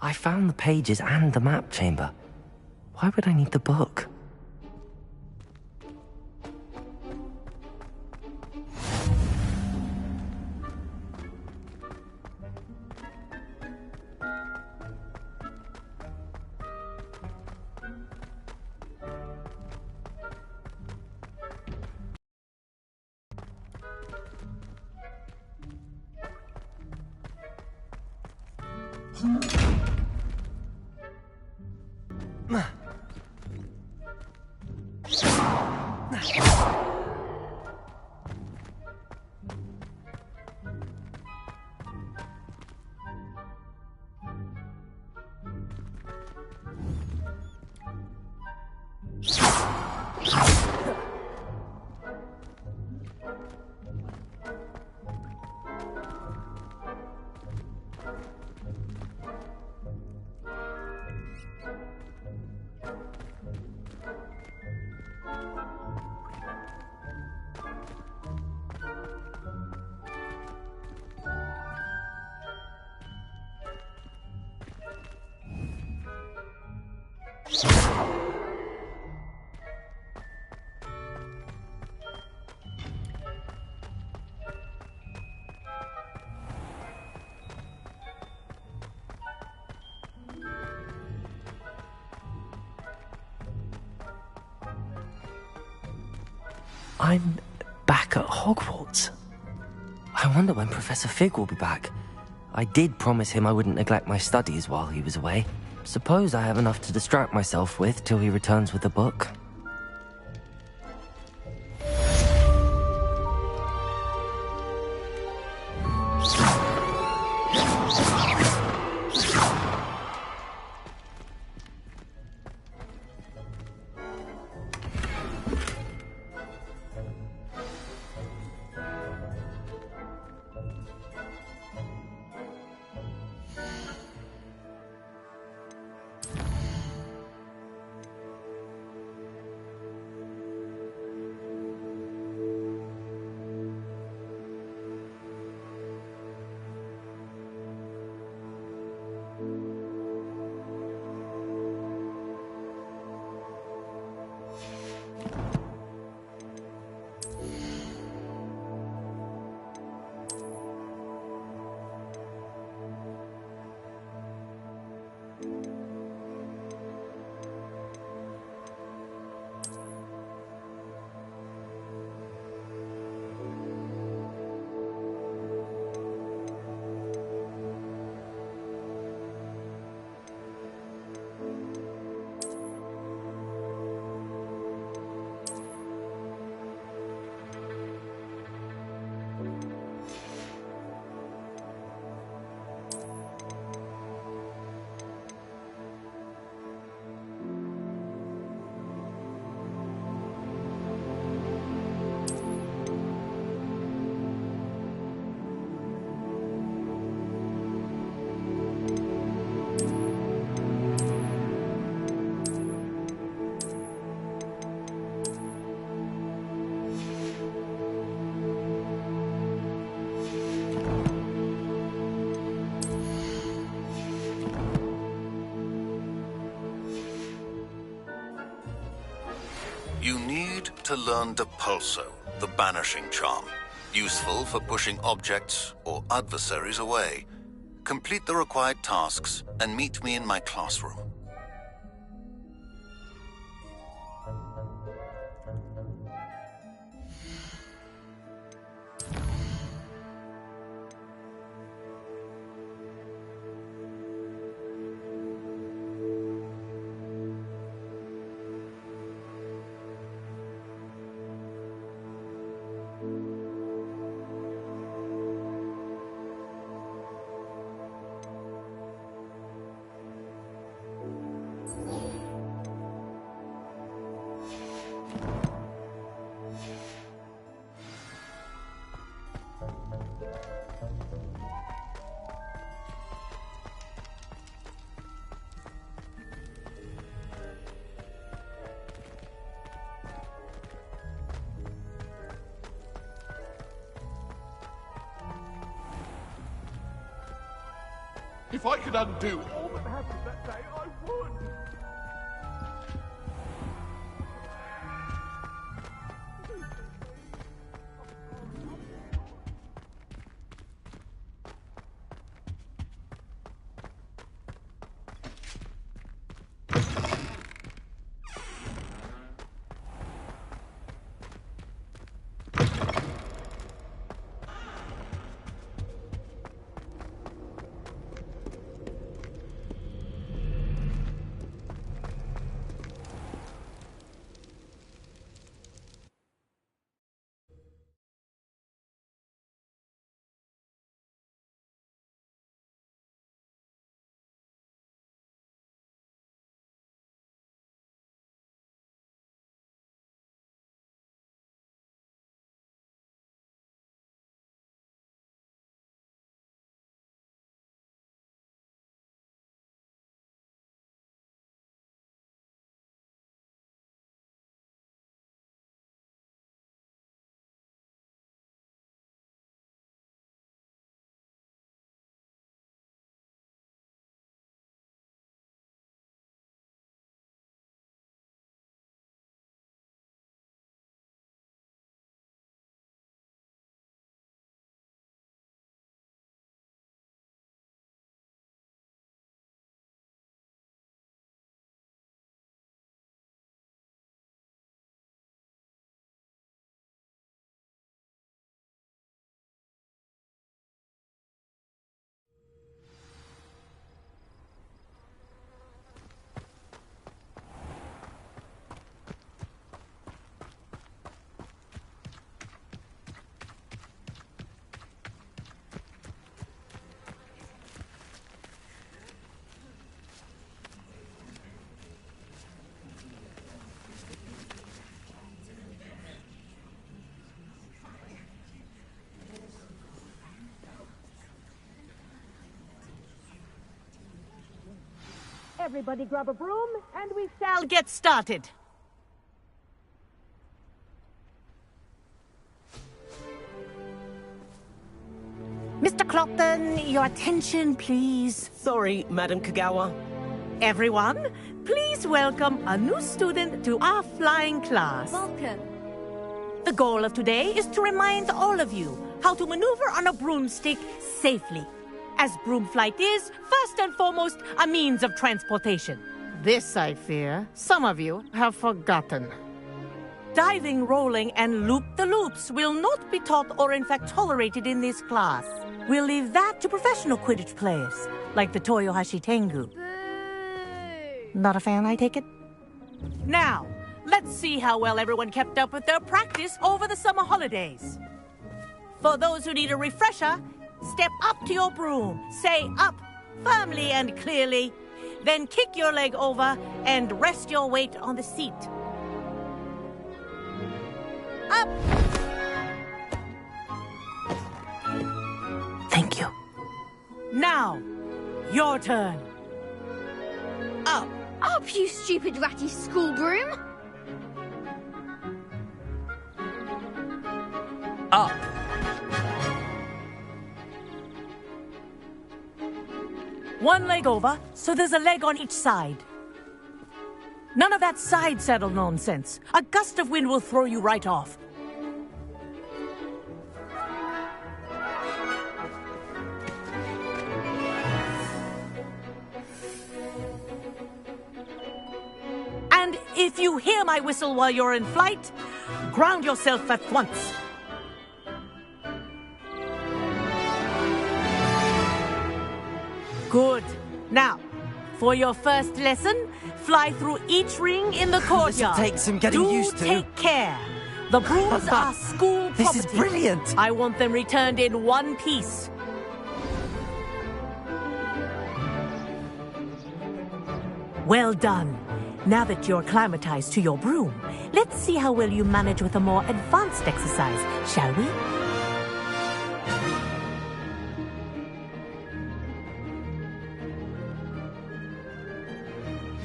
I found the pages and the map chamber. Why would I need the book? I'm back at Hogwarts. I wonder when Professor Fig will be back. I did promise him I wouldn't neglect my studies while he was away. Suppose I have enough to distract myself with till he returns with the book. You need to learn Depulso, the banishing charm, useful for pushing objects or adversaries away. Complete the required tasks and meet me in my classroom. If I could undo all that Everybody grab a broom, and we shall get started. Mr. Clopton, your attention, please. Sorry, Madam Kagawa. Everyone, please welcome a new student to our flying class. Welcome. The goal of today is to remind all of you how to maneuver on a broomstick safely, as broom flight is, first and foremost, a means of transportation. This, I fear, some of you have forgotten. Diving, rolling, and loop-the-loops will not be taught or in fact tolerated in this class. We'll leave that to professional Quidditch players, like the Toyohashi Tengu. Boo! Not a fan, I take it? Now, let's see how well everyone kept up with their practice over the summer holidays. For those who need a refresher, step up to your broom, say up, firmly and clearly, then kick your leg over and rest your weight on the seat. Up! Thank you. Now, your turn. Up. Up, you stupid ratty school broom! Up. One leg over, so there's a leg on each side. None of that side saddle nonsense. A gust of wind will throw you right off. And if you hear my whistle while you're in flight, ground yourself at once. Good. Now, for your first lesson, fly through each ring in the courtyard. This'll take some getting used to. Take care. The brooms are school property. This is brilliant. I want them returned in one piece. Well done. Now that you're acclimatized to your broom, let's see how well you manage with a more advanced exercise, shall we?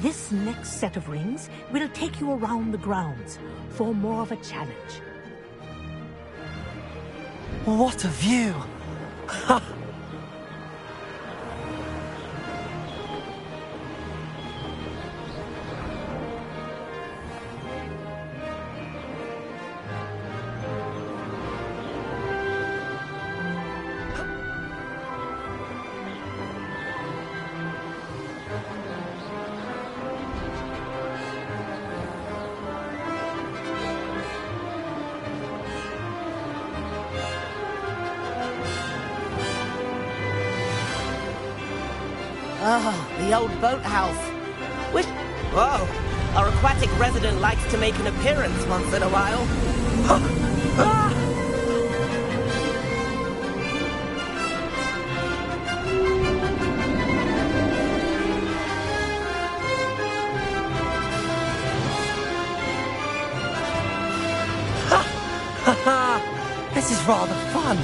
This next set of rings will take you around the grounds for more of a challenge. What a view! Ah, the old boathouse. Which... Whoa! Our aquatic resident likes to make an appearance once in a while. This is rather fun.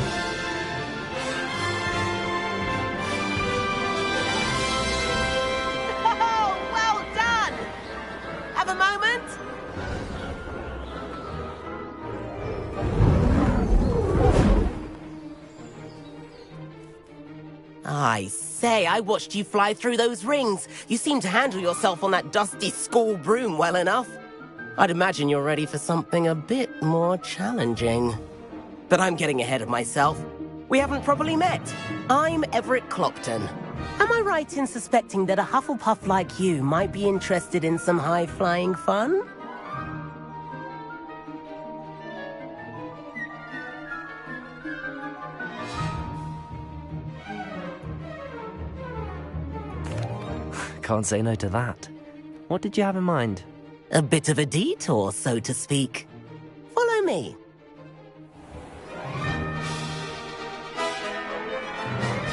I say, I watched you fly through those rings. You seem to handle yourself on that dusty school broom well enough. I'd imagine you're ready for something a bit more challenging. But I'm getting ahead of myself. We haven't properly met. I'm Everett Clopton. Am I right in suspecting that a Hufflepuff like you might be interested in some high-flying fun? Can't say no to that. What did you have in mind? A bit of a detour, so to speak. Follow me.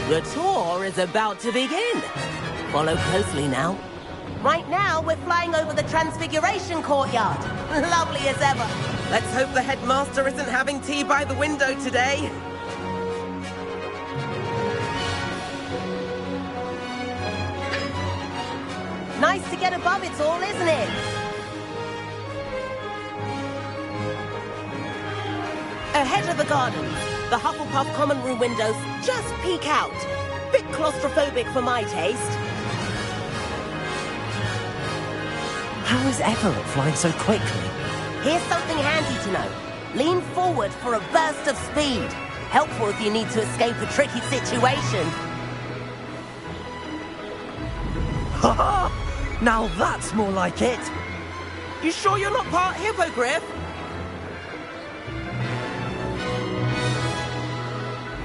The tour is about to begin. Follow closely now. Right now, we're flying over the Transfiguration Courtyard. Lovely as ever. Let's hope the headmaster isn't having tea by the window today. Nice to get above it all, isn't it? Ahead of the gardens, the Hufflepuff common room windows just peek out. Bit claustrophobic for my taste. How is Everett flying so quickly? Here's something handy to know. Lean forward for a burst of speed. Helpful if you need to escape a tricky situation. Ha! Now that's more like it. You sure you're not part hippogriff?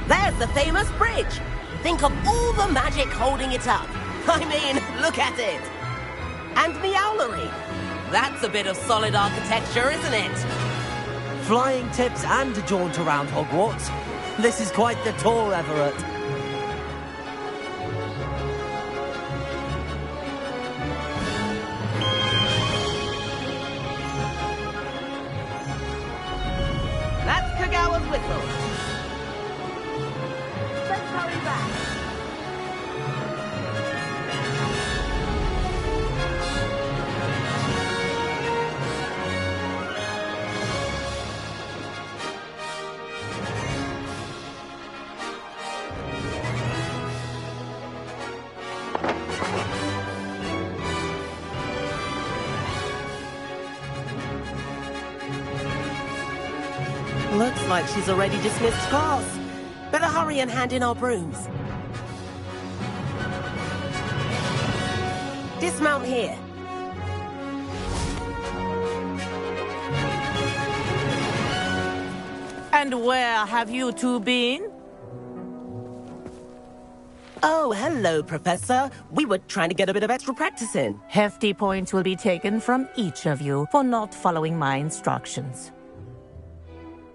There's the famous bridge. Think of all the magic holding it up. I mean, look at it. And the owlery. That's a bit of solid architecture, isn't it? Flying tips and a jaunt around Hogwarts. This is quite the tour, Everett. That's Kagawa's whistle. Let's hurry back. Looks like she's already dismissed class. Better hurry and hand in our brooms. Dismount here. And where have you two been? Oh, hello, Professor. We were trying to get a bit of extra practice in. Hefty points will be taken from each of you for not following my instructions.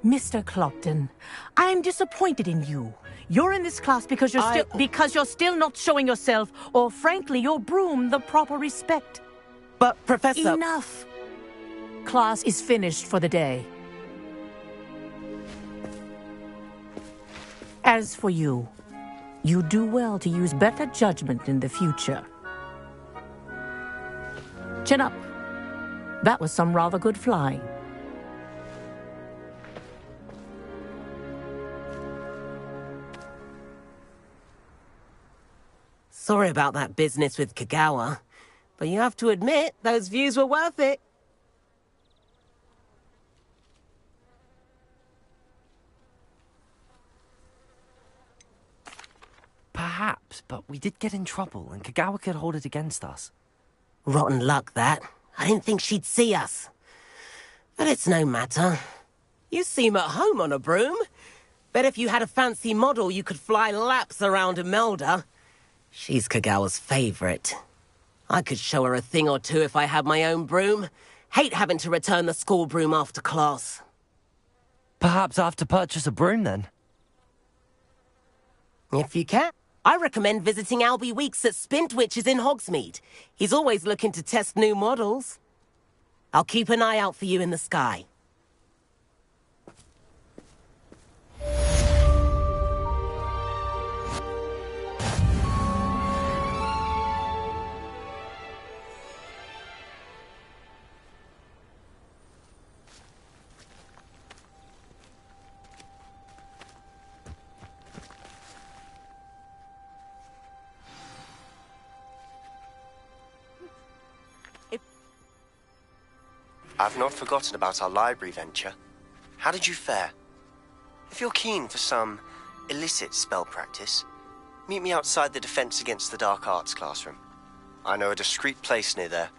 Mr. Clopton, I'm disappointed in you. You're in this class because you're still not showing yourself, or frankly, your broom, the proper respect. But, Professor... Enough. Class is finished for the day. As for you, you do well to use better judgment in the future. Chin up. That was some rather good flying. Sorry about that business with Kagawa, but you have to admit, those views were worth it. Perhaps, but we did get in trouble, and Kagawa could hold it against us. Rotten luck, that. I didn't think she'd see us. But it's no matter. You seem at home on a broom. Bet if you had a fancy model, you could fly laps around Imelda. She's Kagawa's favorite. I could show her a thing or two if I had my own broom. Hate having to return the school broom after class. Perhaps I have to purchase a broom, then. If you can. I recommend visiting Albie Weeks at Spintwitches in Hogsmeade. He's always looking to test new models. I'll keep an eye out for you in the sky. I've not forgotten about our library venture. How did you fare? If you're keen for some illicit spell practice, meet me outside the Defense Against the Dark Arts classroom. I know a discreet place near there.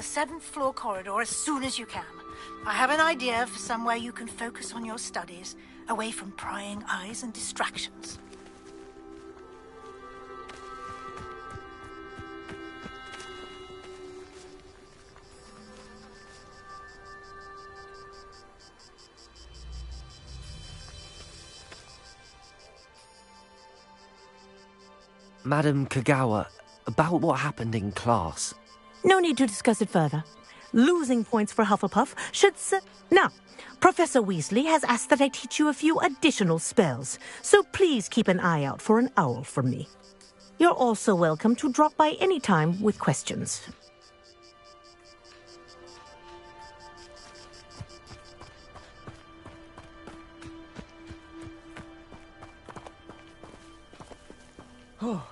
7th floor corridor as soon as you can. I have an idea for somewhere you can focus on your studies, away from prying eyes and distractions. Madam Kagawa, about what happened in class. No need to discuss it further. Losing points for Hufflepuff should Now, Professor Weasley has asked that I teach you a few additional spells, so please keep an eye out for an owl from me. You're also welcome to drop by any time with questions. Oh.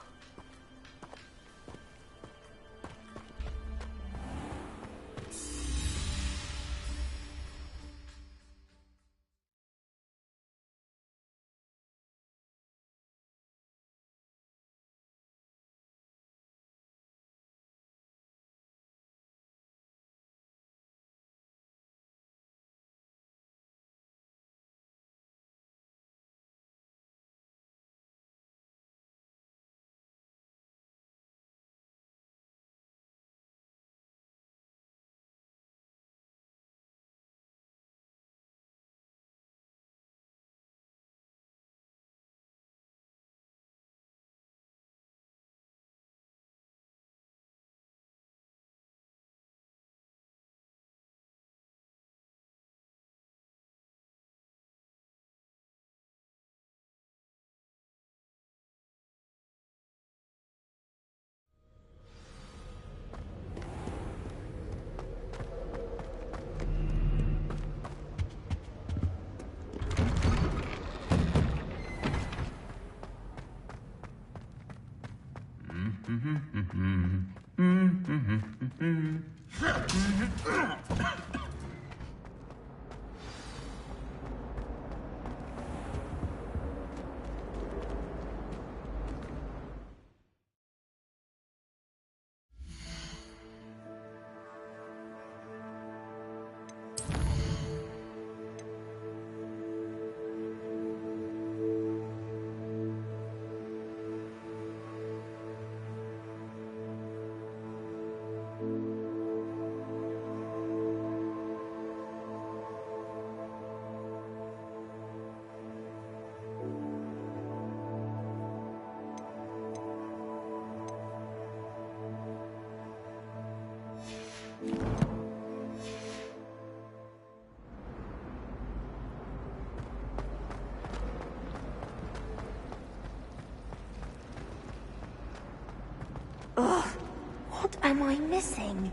Ugh, what am I missing?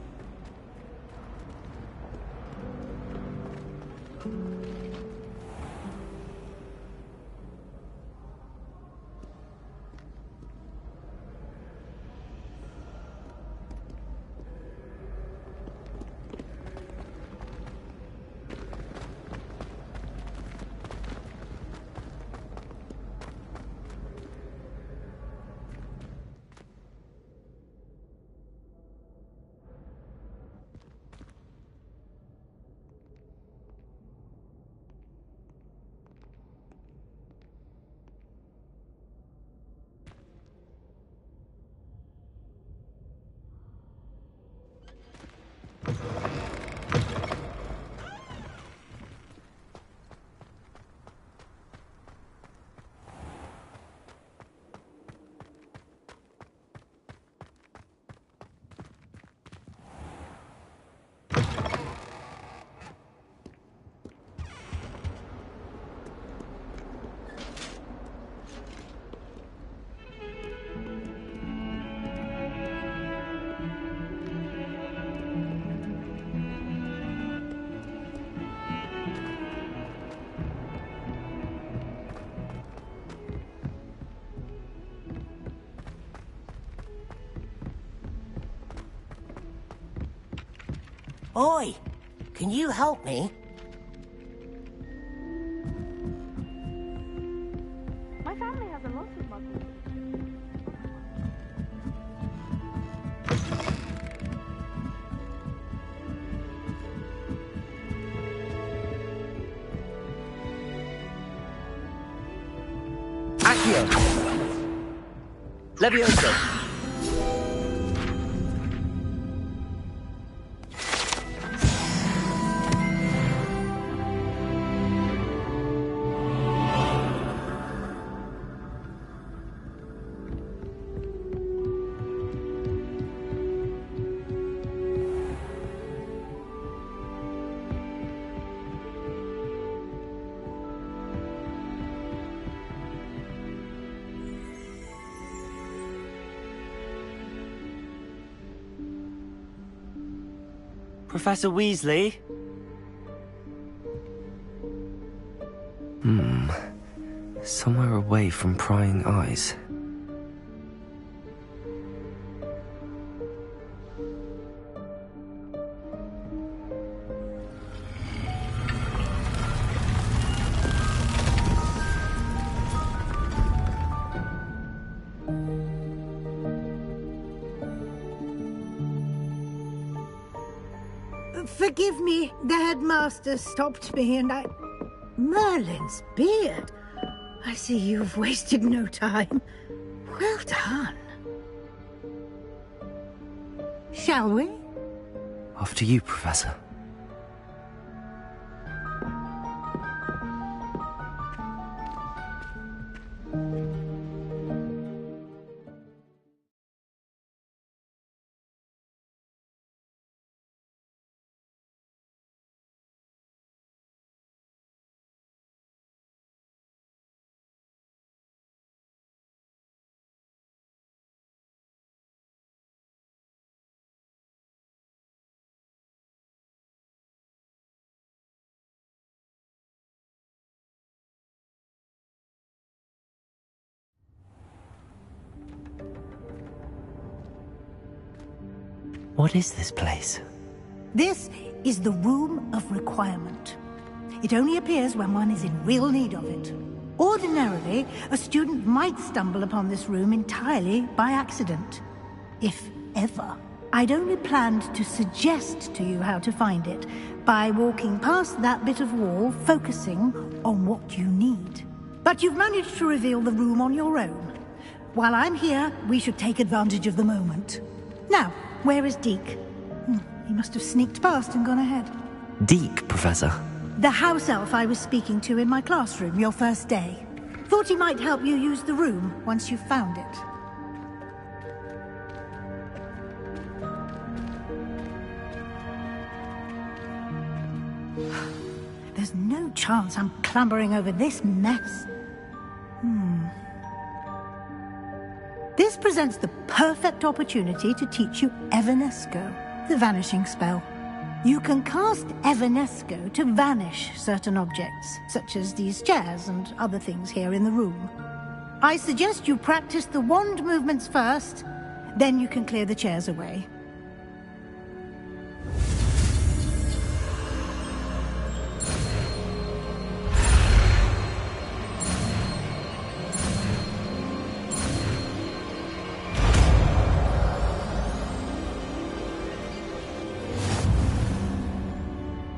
Oi! Can you help me? My family has a lot of muscles. Accio! Levioso! Professor Weasley? Somewhere away from prying eyes. Forgive me, the headmaster stopped me and I... Merlin's beard. I see you've wasted no time. Well done. Shall we? After you, Professor. What is this place? This is the Room of Requirement. It only appears when one is in real need of it. Ordinarily, a student might stumble upon this room entirely by accident. If ever. I'd only planned to suggest to you how to find it by walking past that bit of wall, focusing on what you need. But you've managed to reveal the room on your own. While I'm here, we should take advantage of the moment. Now, where is Deke? He must have sneaked past and gone ahead. Deke, Professor? The house elf I was speaking to in my classroom your first day. Thought he might help you use the room once you found it. There's no chance I'm clambering over this mess. This presents the perfect opportunity to teach you Evanesco, the vanishing spell. You can cast Evanesco to vanish certain objects, such as these chairs and other things here in the room. I suggest you practice the wand movements first, then you can clear the chairs away.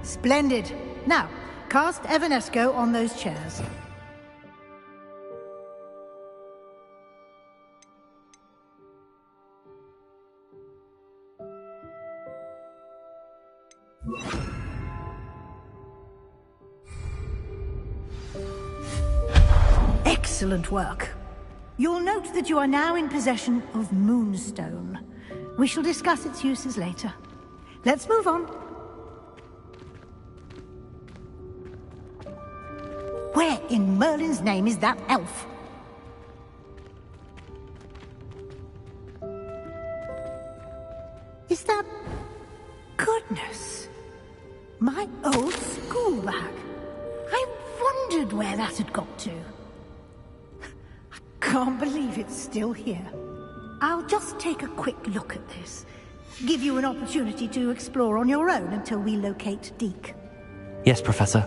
Splendid. Now, cast Evanesco on those chairs. Excellent work. You'll note that you are now in possession of Moonstone. We shall discuss its uses later. Let's move on. Where in Merlin's name is that elf? Is that... Goodness! My old school bag. I wondered where that had got to. I can't believe it's still here. I'll just take a quick look at this. Give you an opportunity to explore on your own until we locate Deke. Yes, Professor.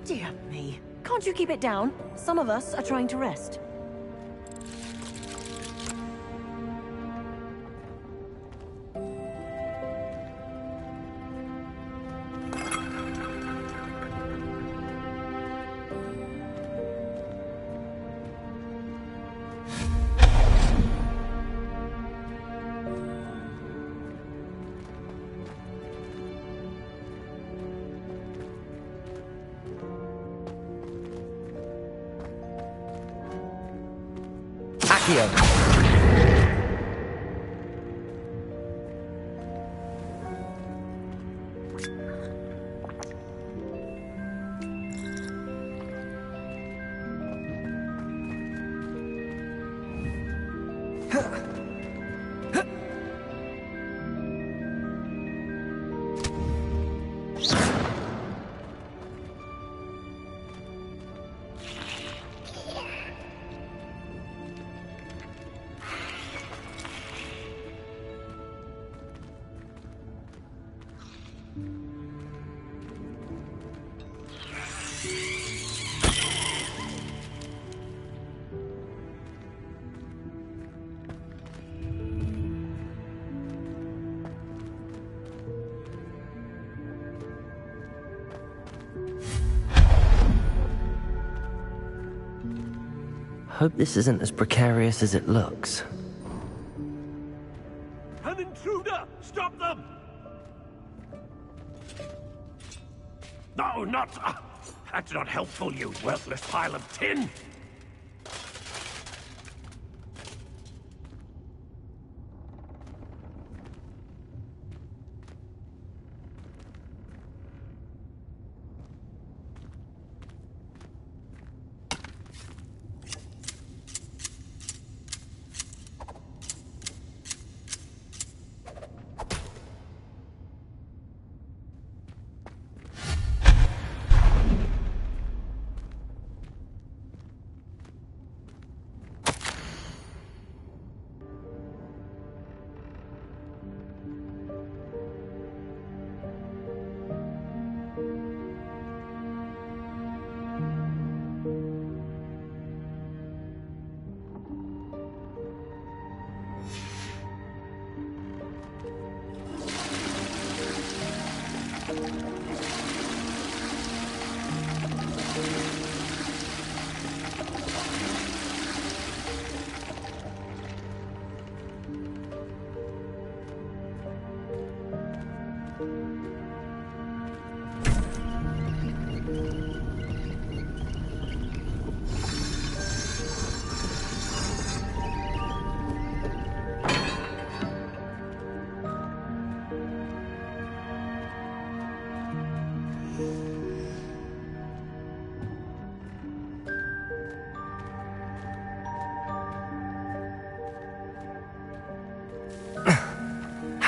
Dear me. Can't you keep it down? Some of us are trying to rest. Hope this isn't as precarious as it looks. An intruder! Stop them! No, not... that's not helpful, you worthless pile of tin!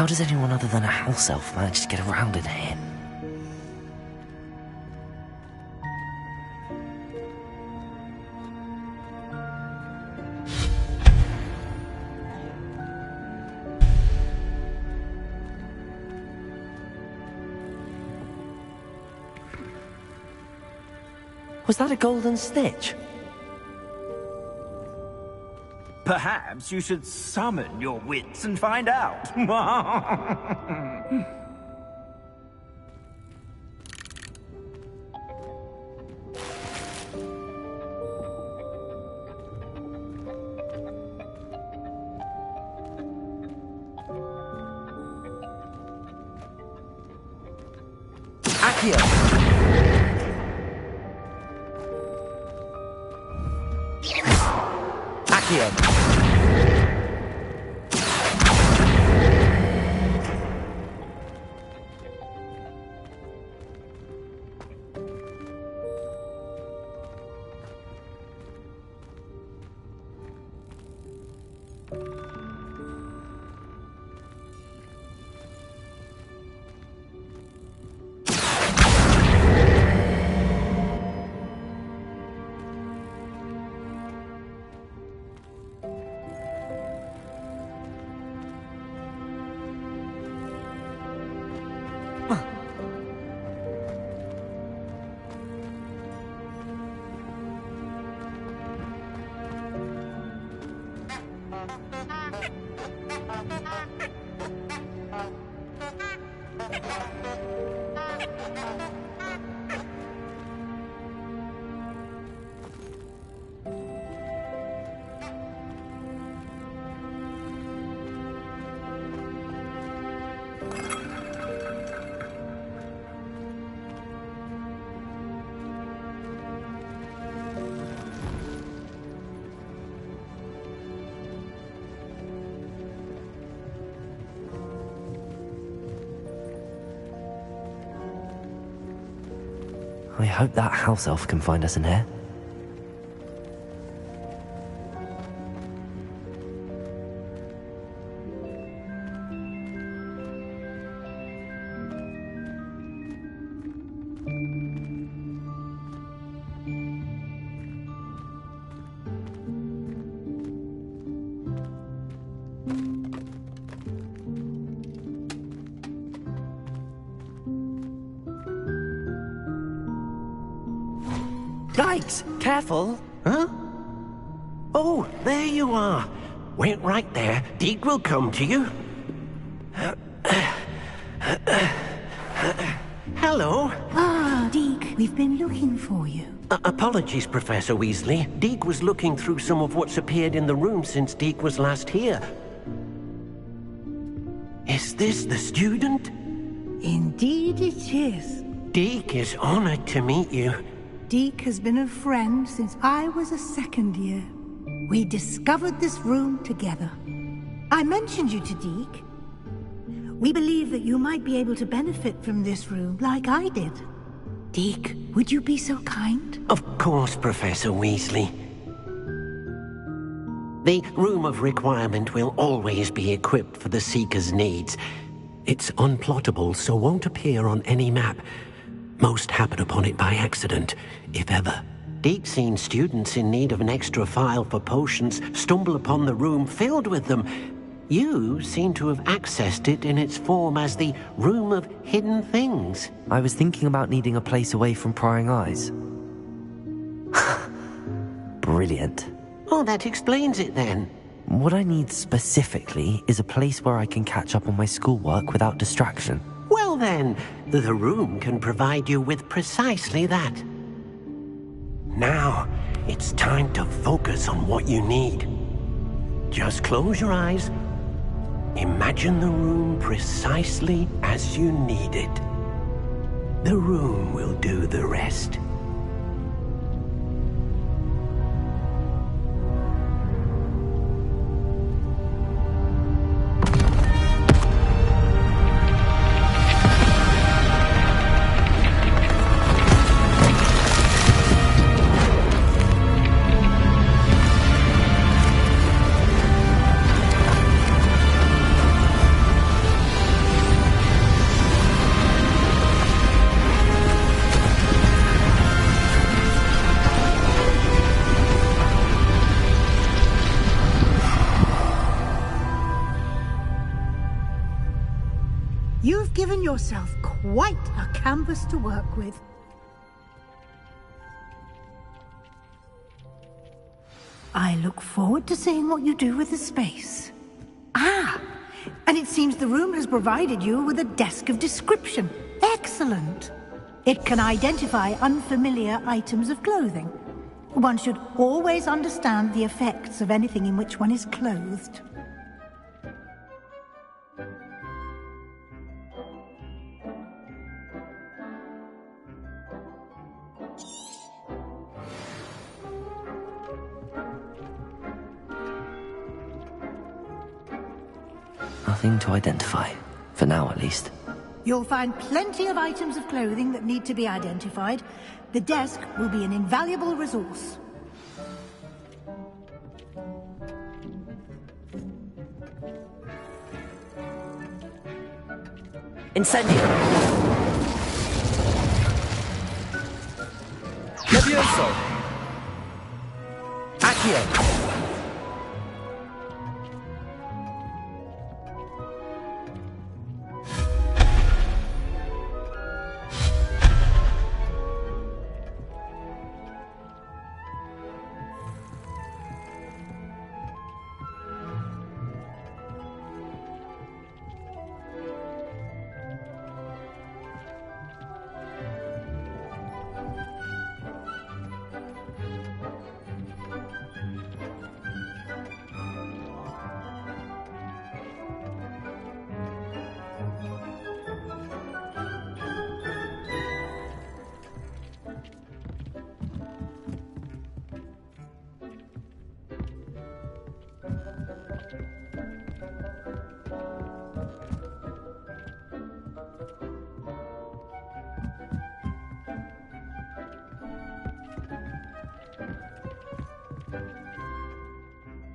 How does anyone other than a house elf manage to get around in here? Was that a golden snitch? Perhaps you should summon your wits and find out. I hope that house elf can find us in here. Yikes! Careful! Huh? Oh, there you are. Wait right there. Deke will come to you. Hello. Ah, Deke, we've been looking for you. Apologies, Professor Weasley. Deke was looking through some of what's appeared in the room since Deke was last here. Is this the student? Indeed it is. Deke is honored to meet you. Deke has been a friend since I was a second year. We discovered this room together. I mentioned you to Deke. We believe that you might be able to benefit from this room like I did. Deke, would you be so kind? Of course, Professor Weasley. The Room of Requirement will always be equipped for the Seeker's needs. It's unplottable, so won't appear on any map. Most happen upon it by accident, if ever. Deke's seen students in need of an extra file for potions stumble upon the room filled with them. You seem to have accessed it in its form as the Room of Hidden Things. I was thinking about needing a place away from prying eyes. Brilliant. Oh, that explains it then. What I need specifically is a place where I can catch up on my schoolwork without distraction. Well then, the room can provide you with precisely that. Now, it's time to focus on what you need. Just close your eyes. Imagine the room precisely as you need it. The room will do the rest. You've given yourself quite a canvas to work with. I look forward to seeing what you do with the space. Ah, and it seems the room has provided you with a desk of description. Excellent. It can identify unfamiliar items of clothing. One should always understand the effects of anything in which one is clothed. Nothing to identify, for now at least. You'll find plenty of items of clothing that need to be identified. The desk will be an invaluable resource. Incendio! Levioso! Accio!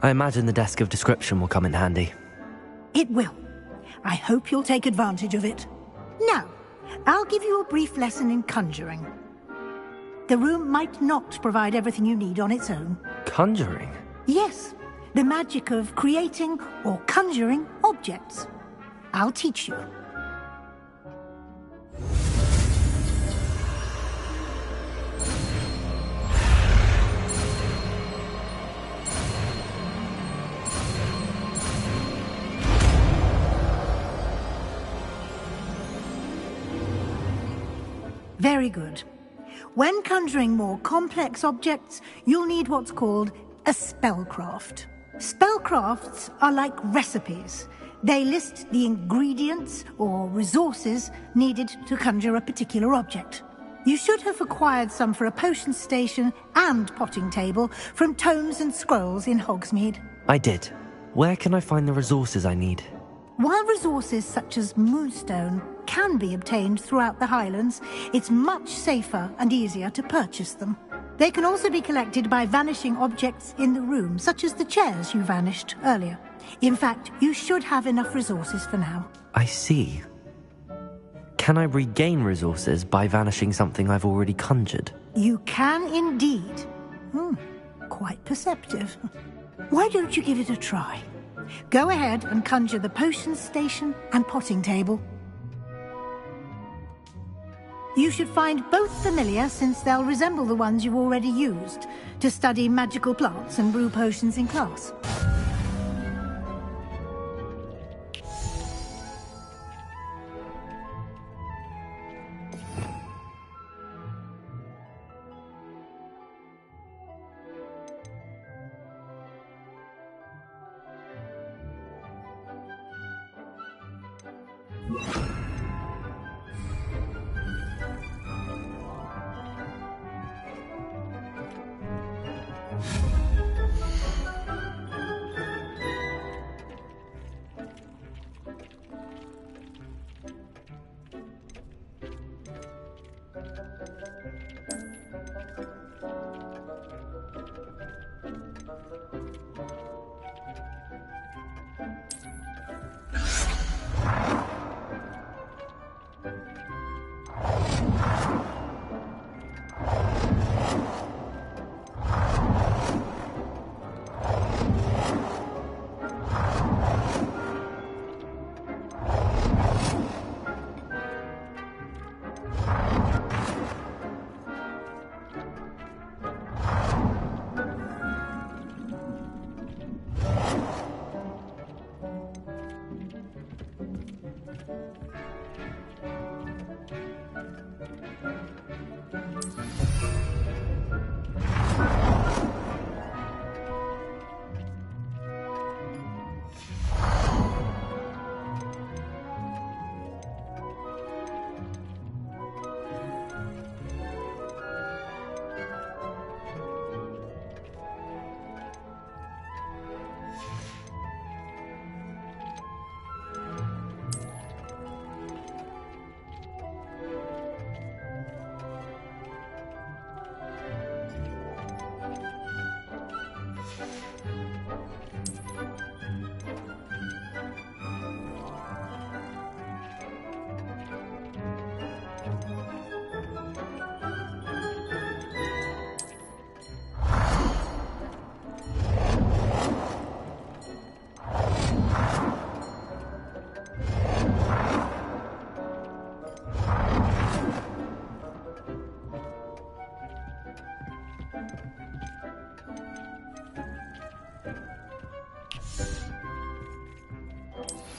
I imagine the desk of description will come in handy. It will. I hope you'll take advantage of it. Now, I'll give you a brief lesson in conjuring. The room might not provide everything you need on its own. Conjuring? Yes, the magic of creating or conjuring objects. I'll teach you. Very good. When conjuring more complex objects, you'll need what's called a spellcraft. Spellcrafts are like recipes. They list the ingredients or resources needed to conjure a particular object. You should have acquired some for a potion station and potting table from tomes and scrolls in Hogsmeade. I did. Where can I find the resources I need? While resources such as moonstone can be obtained throughout the Highlands, it's much safer and easier to purchase them. They can also be collected by vanishing objects in the room, such as the chairs you vanished earlier. In fact, you should have enough resources for now. I see. Can I regain resources by vanishing something I've already conjured? You can indeed. Quite perceptive. Why don't you give it a try? Go ahead and conjure the potion station and potting table. You should find both familiar, since they'll resemble the ones you've already used to study magical plants and brew potions in class.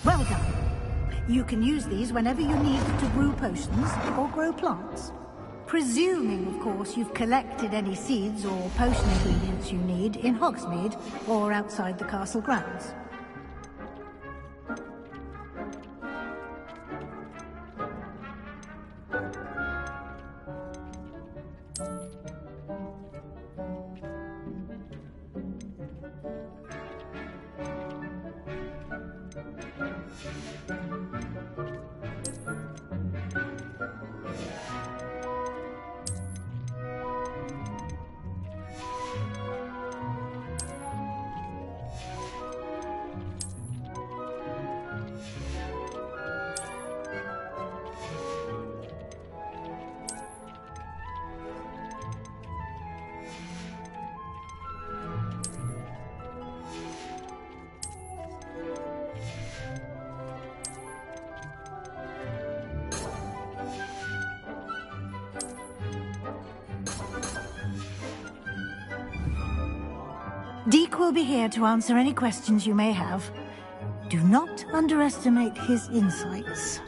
Well done. You can use these whenever you need to brew potions or grow plants. Presuming, of course, you've collected any seeds or potion ingredients you need in Hogsmeade or outside the castle grounds. Deke will be here to answer any questions you may have. Do not underestimate his insights.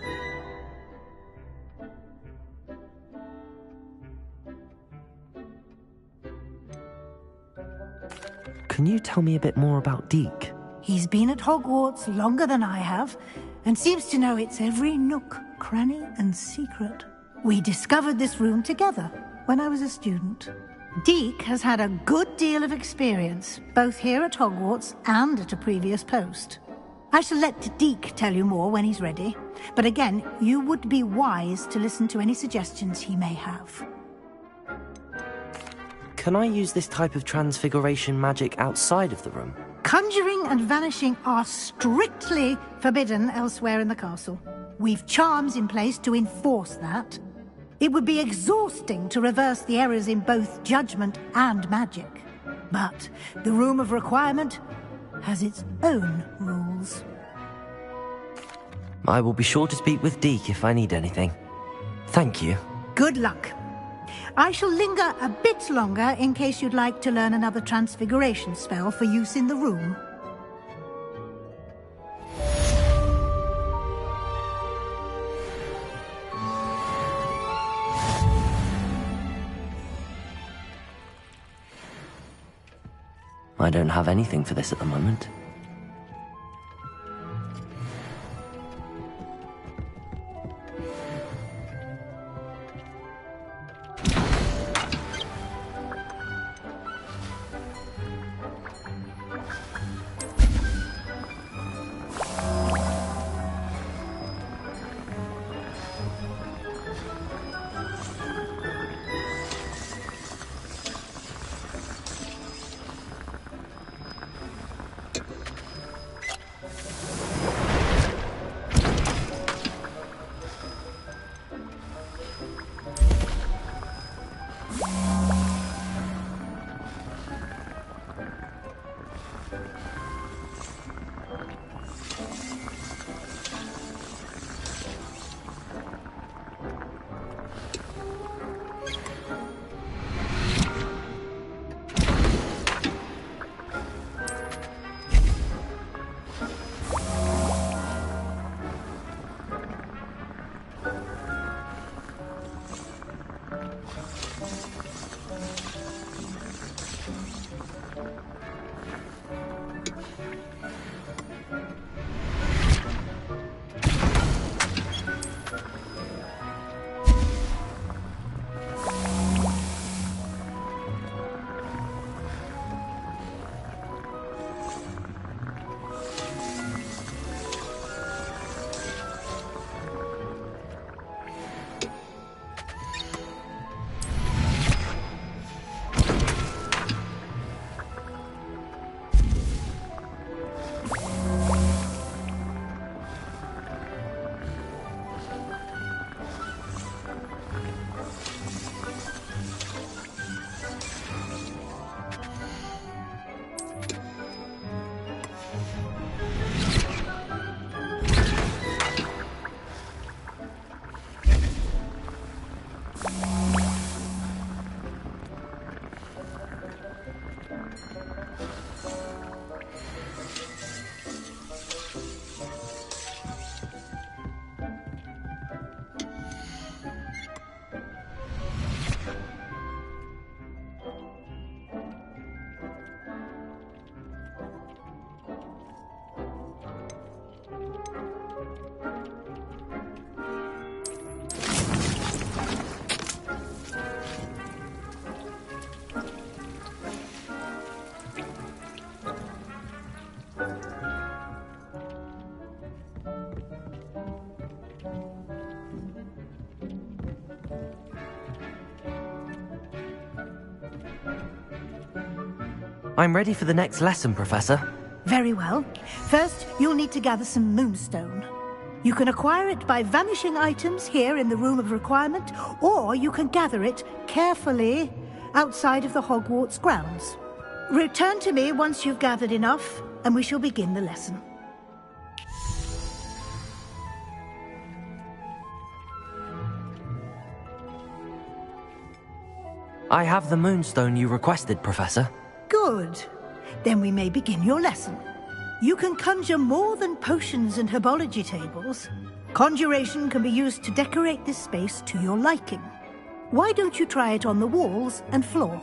Can you tell me a bit more about Deke? He's been at Hogwarts longer than I have, and seems to know its every nook, cranny, and secret. We discovered this room together when I was a student. Deke has had a good deal of experience, both here at Hogwarts and at a previous post. I shall let Deke tell you more when he's ready, but again, you would be wise to listen to any suggestions he may have. Can I use this type of transfiguration magic outside of the room? Conjuring and vanishing are strictly forbidden elsewhere in the castle. We've charms in place to enforce that. It would be exhausting to reverse the errors in both judgment and magic. But the Room of Requirement has its own rules. I will be sure to speak with Deke if I need anything. Thank you. Good luck. I shall linger a bit longer in case you'd like to learn another transfiguration spell for use in the room. I don't have anything for this at the moment. I'm ready for the next lesson, Professor. Very well. First, you'll need to gather some moonstone. You can acquire it by vanishing items here in the Room of Requirement, or you can gather it carefully outside of the Hogwarts grounds. Return to me once you've gathered enough, and we shall begin the lesson. I have the moonstone you requested, Professor. Good. Then we may begin your lesson. You can conjure more than potions and herbology tables. Conjuration can be used to decorate this space to your liking. Why don't you try it on the walls and floor?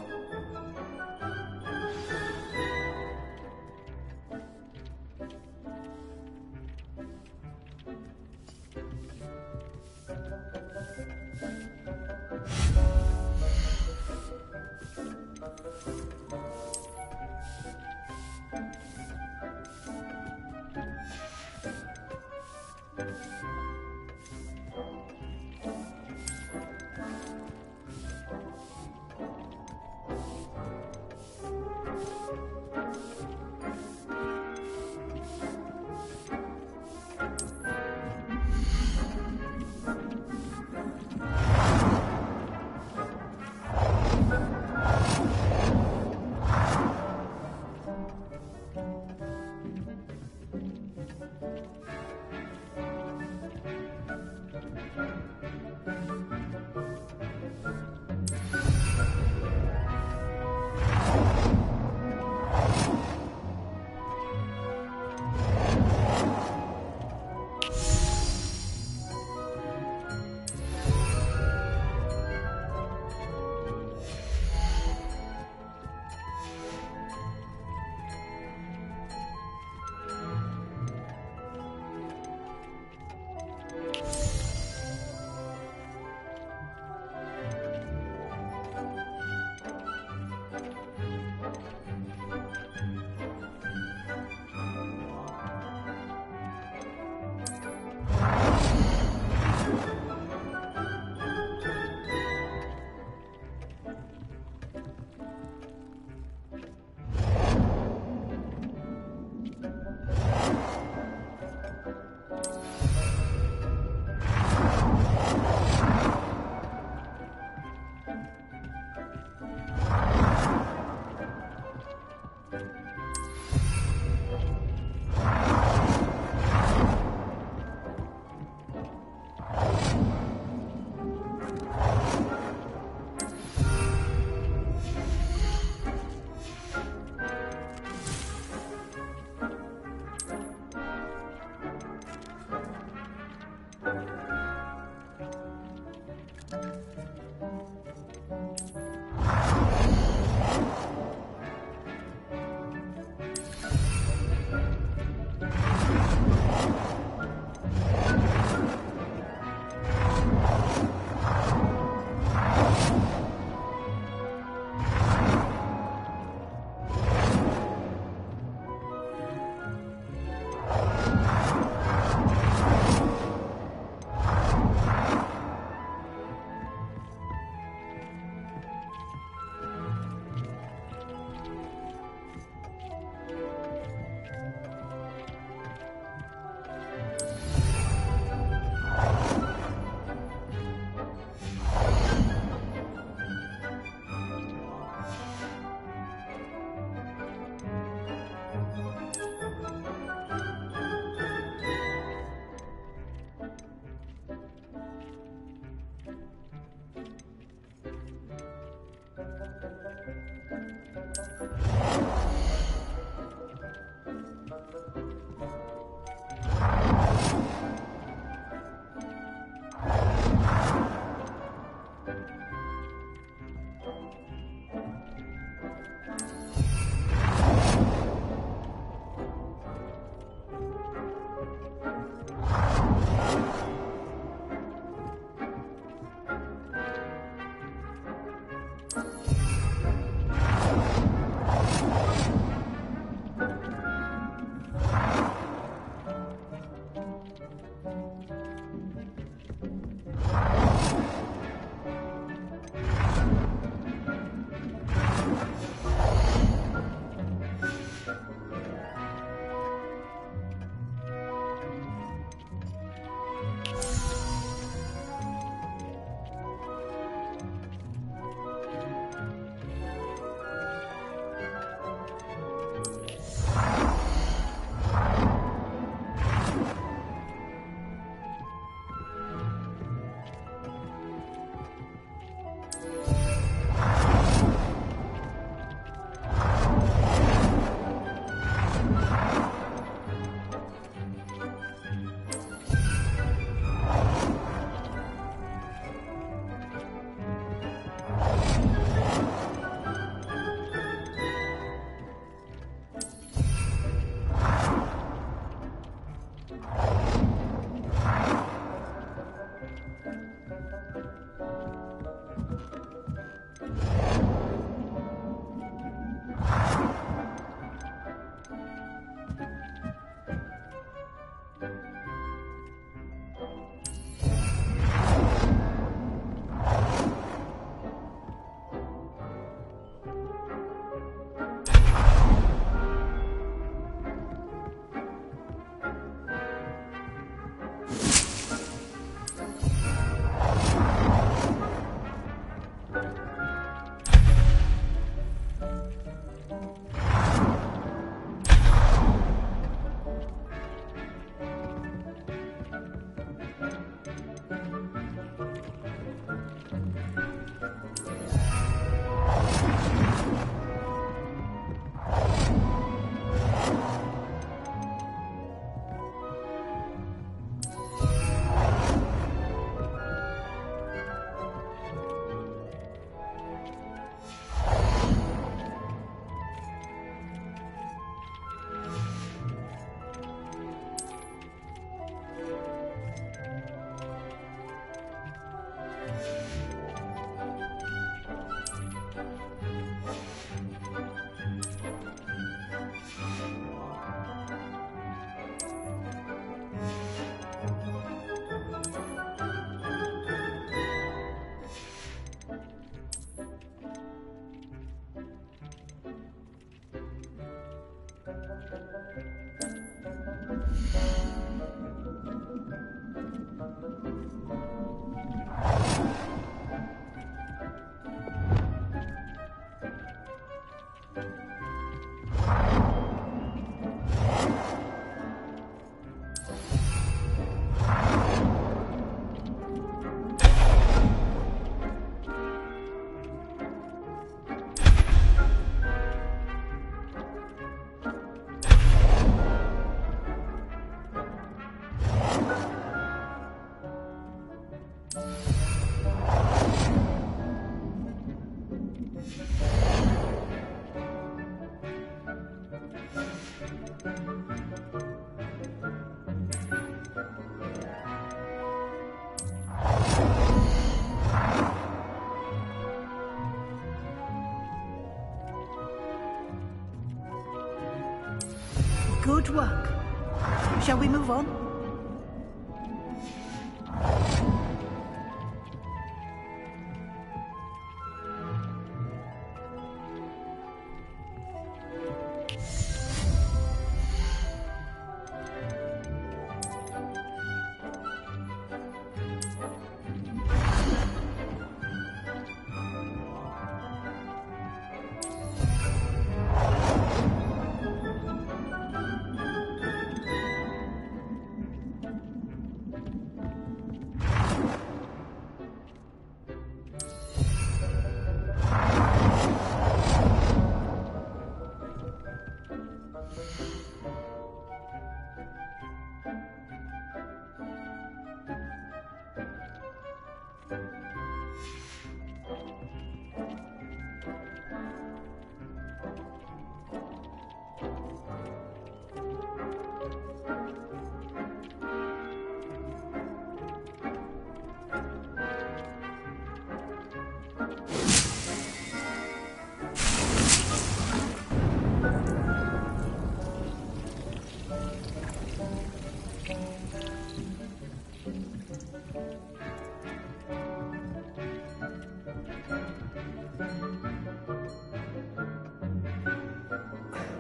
Good work. Shall we move on?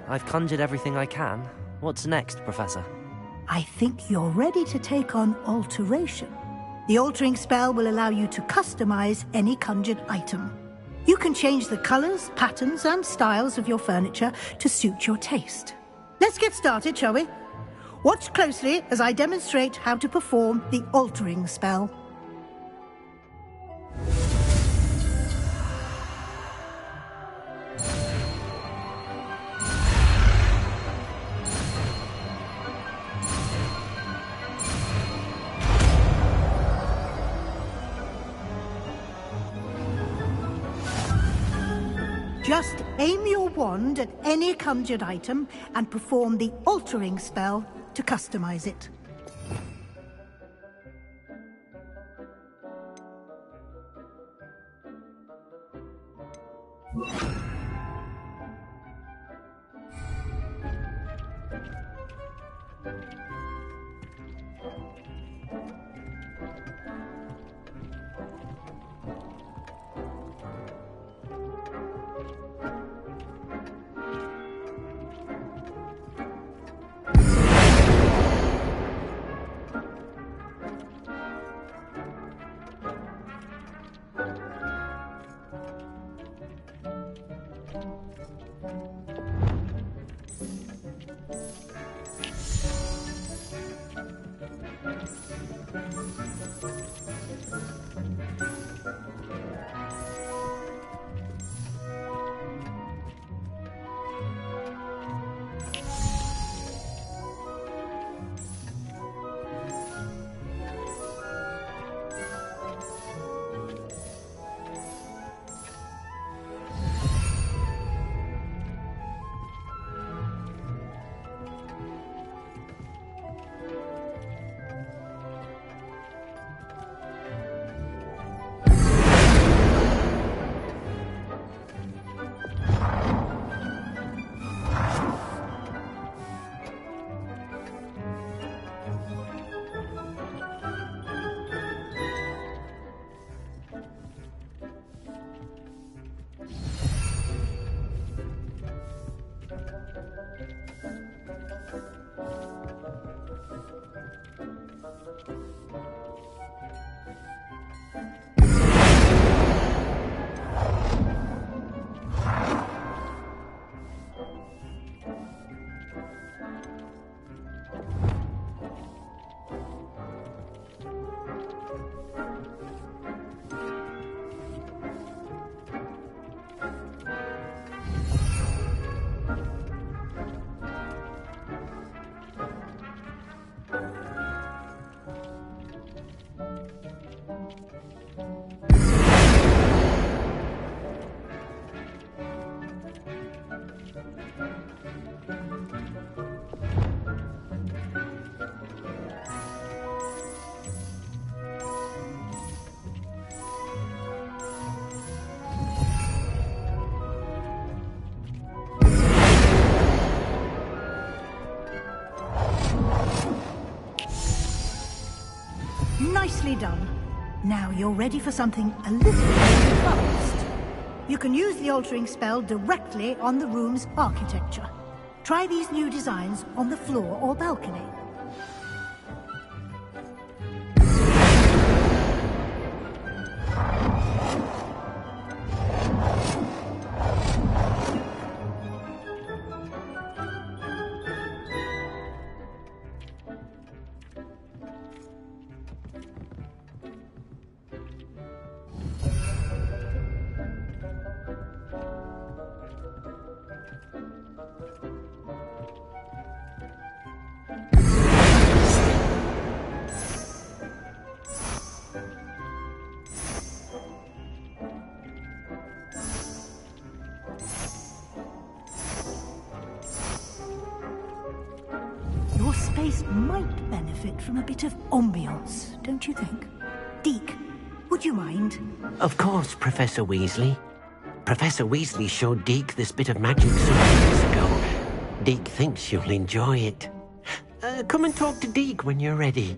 I've conjured everything I can. What's next, Professor? I think you're ready to take on alteration. The altering spell will allow you to customize any conjured item. You can change the colors, patterns, and styles of your furniture to suit your taste. Let's get started, shall we? Watch closely as I demonstrate how to perform the altering spell. Just aim your wand at any conjured item and perform the altering spell to customize it. Nicely done. Now you're ready for something a little more advanced. You can use the altering spell directly on the room's architecture. Try these new designs on the floor or balcony. Your space might benefit from a bit of ambiance, don't you think? Deke, would you mind? Of course, Professor Weasley. Professor Weasley showed Deke this bit of magic some years ago. Deke thinks you'll enjoy it. Come and talk to Deke when you're ready.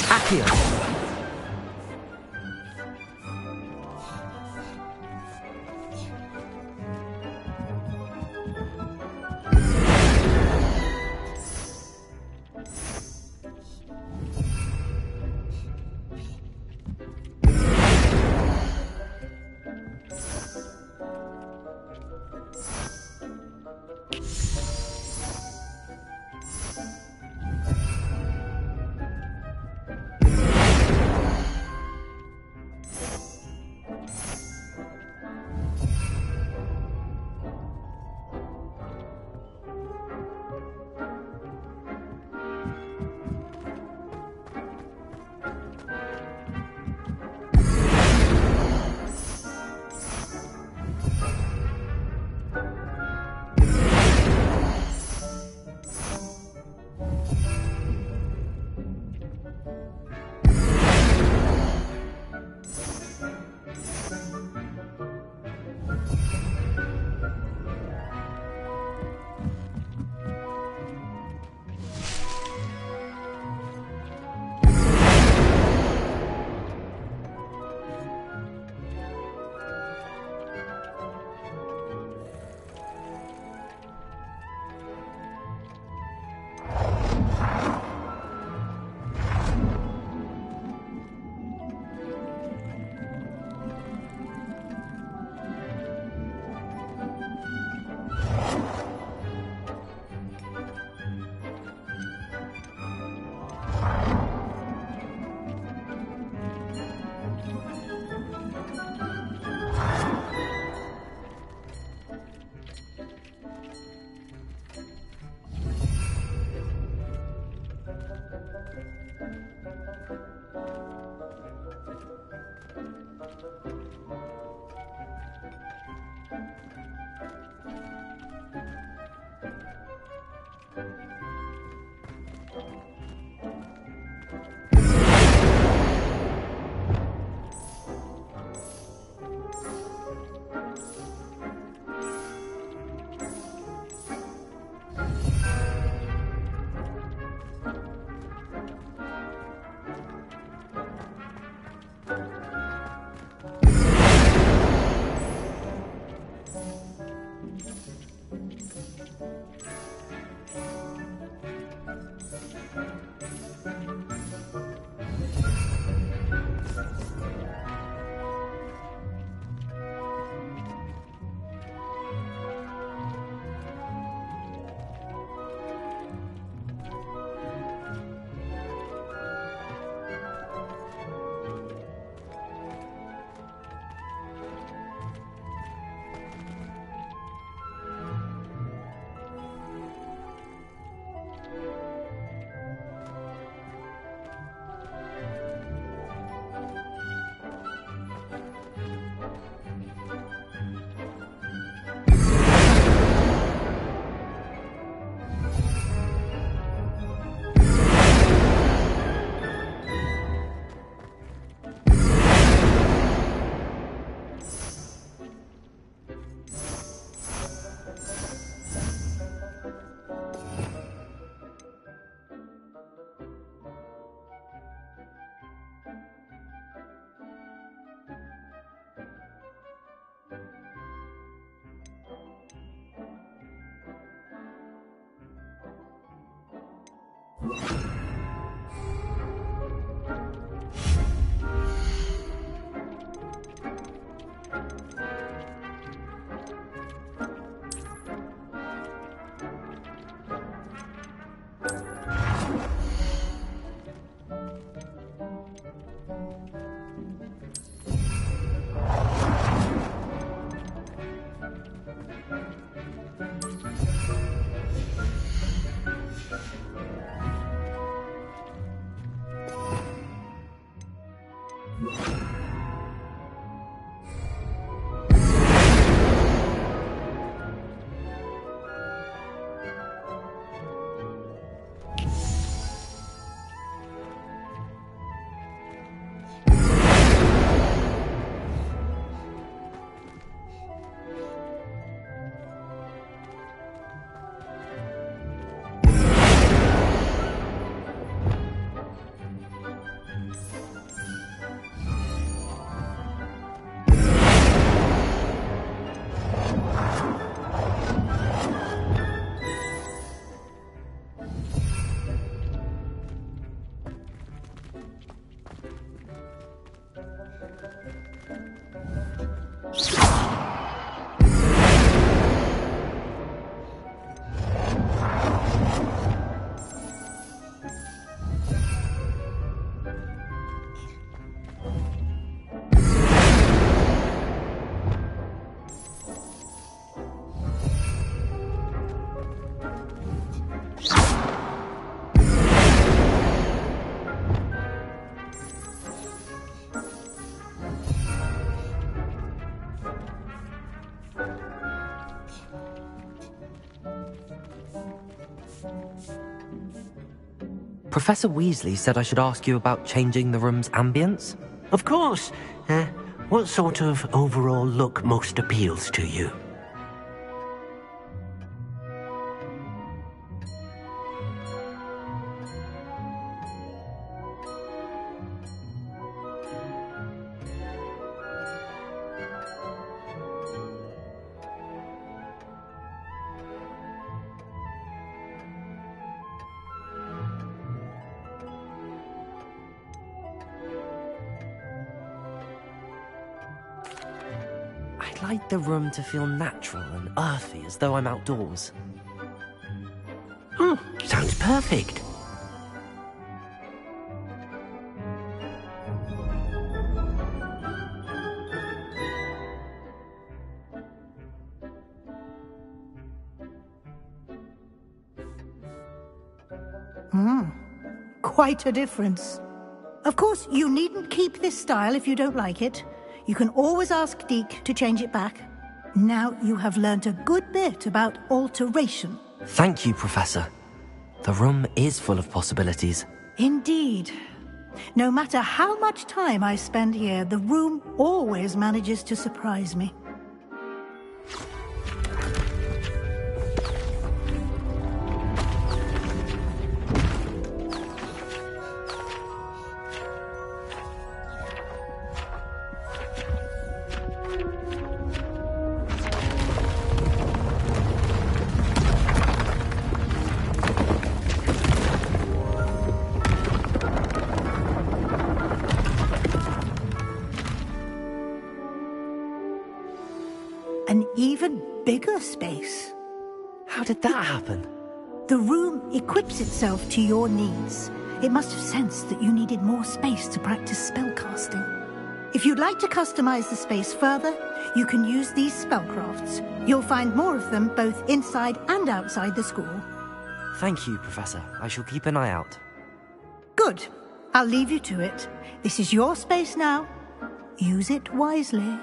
Accio! Professor Weasley said I should ask you about changing the room's ambience? Of course. What sort of overall look most appeals to you? I'd like the room to feel natural and earthy, as though I'm outdoors. Oh, sounds perfect. Quite a difference. Of course, you needn't keep this style if you don't like it. You can always ask Deke to change it back. Now you have learnt a good bit about alteration. Thank you, Professor. The room is full of possibilities. Indeed. No matter how much time I spend here, the room always manages to surprise me. An even bigger space. How did that happen? The room equips itself to your needs. It must have sensed that you needed more space to practice spellcasting. If you'd like to customize the space further, you can use these spellcrafts. You'll find more of them both inside and outside the school. Thank you, Professor. I shall keep an eye out. Good. I'll leave you to it. This is your space now. Use it wisely.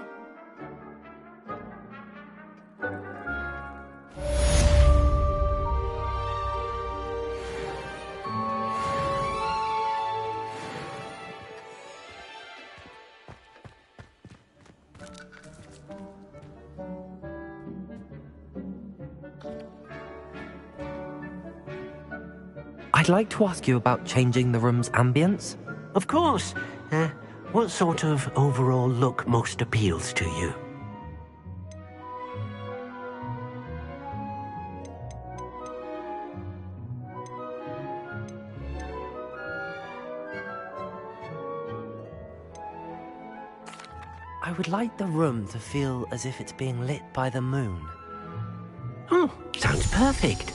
I'd like to ask you about changing the room's ambience. Of course. What sort of overall look most appeals to you? I would like the room to feel as if it's being lit by the moon. Oh, sounds perfect.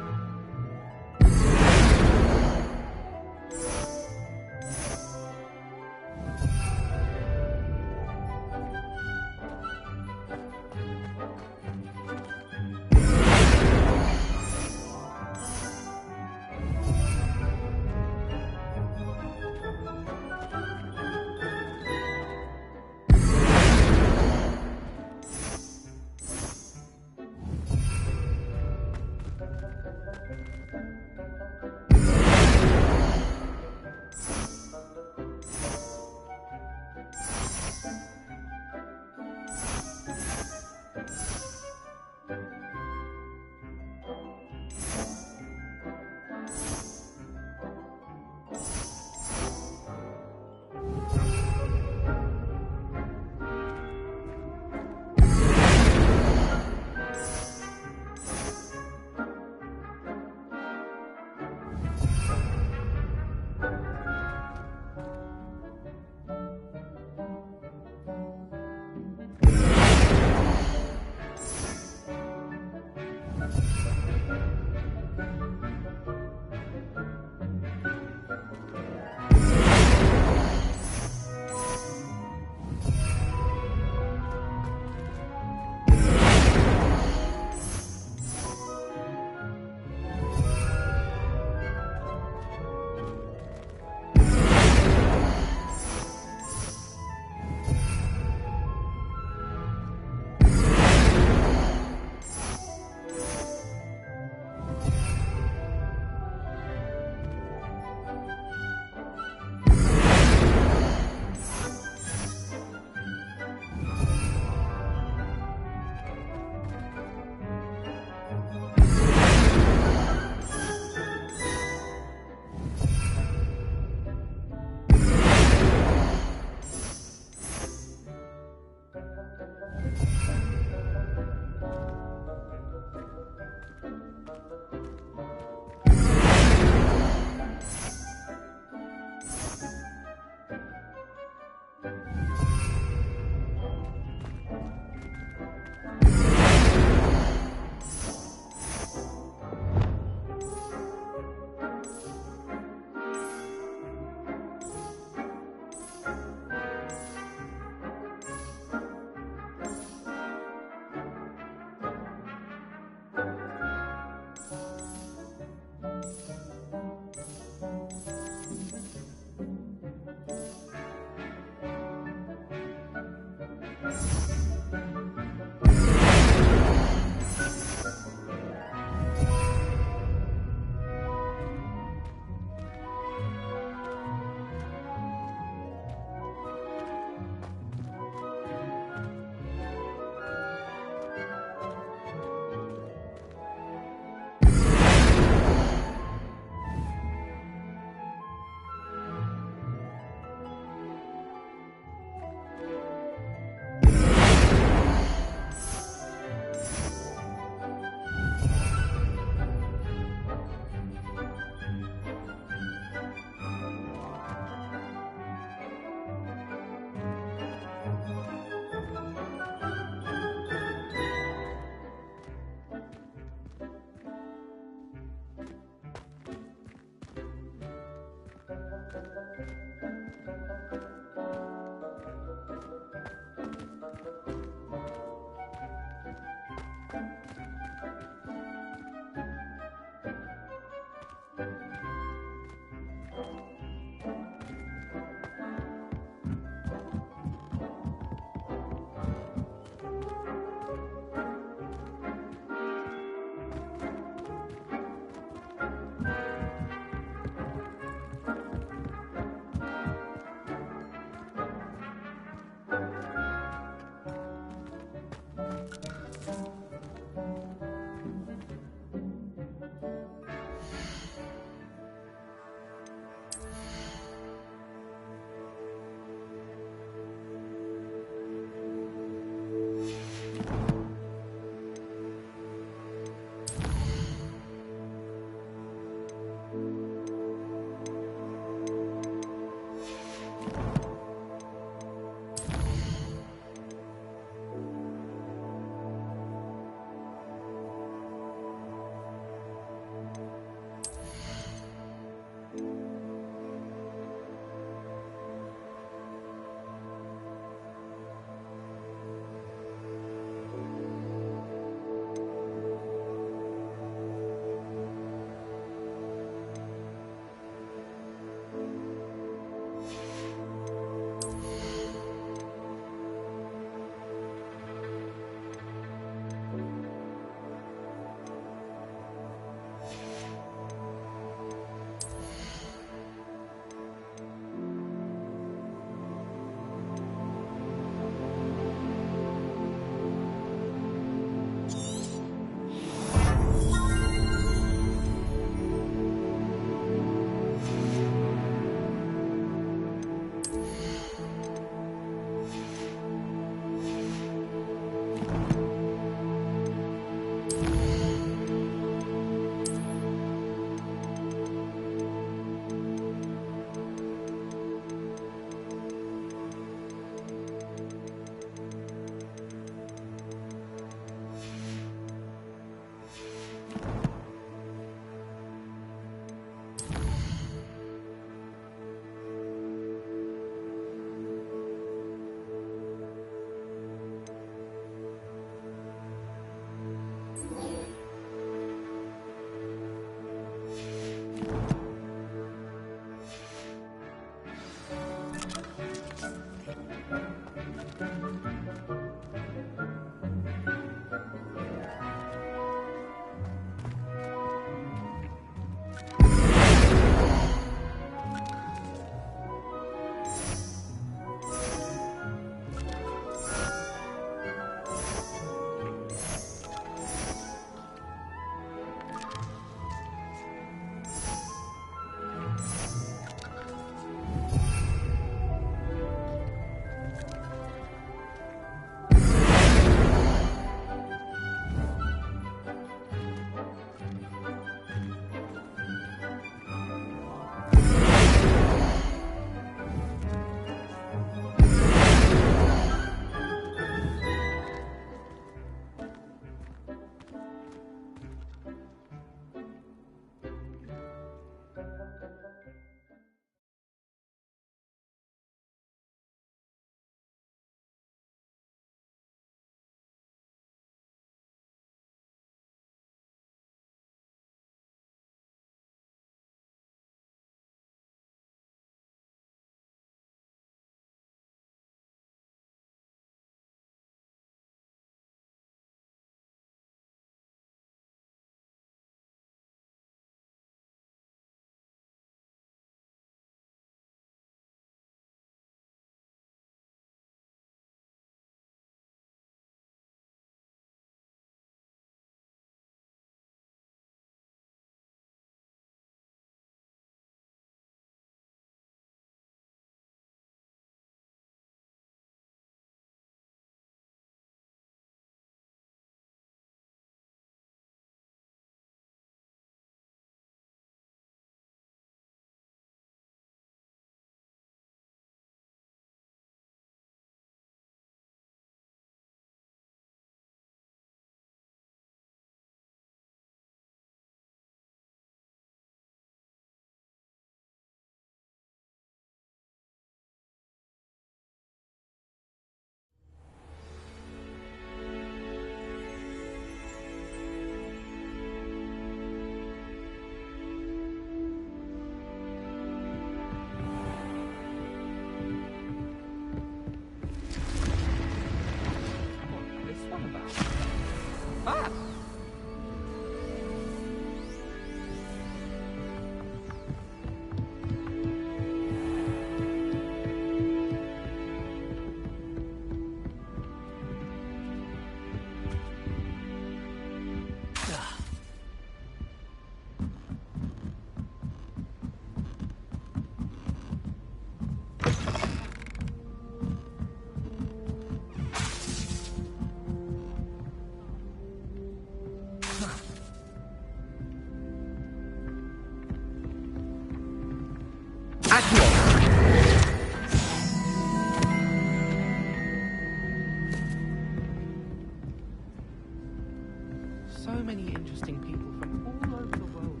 So many interesting people from all over the world.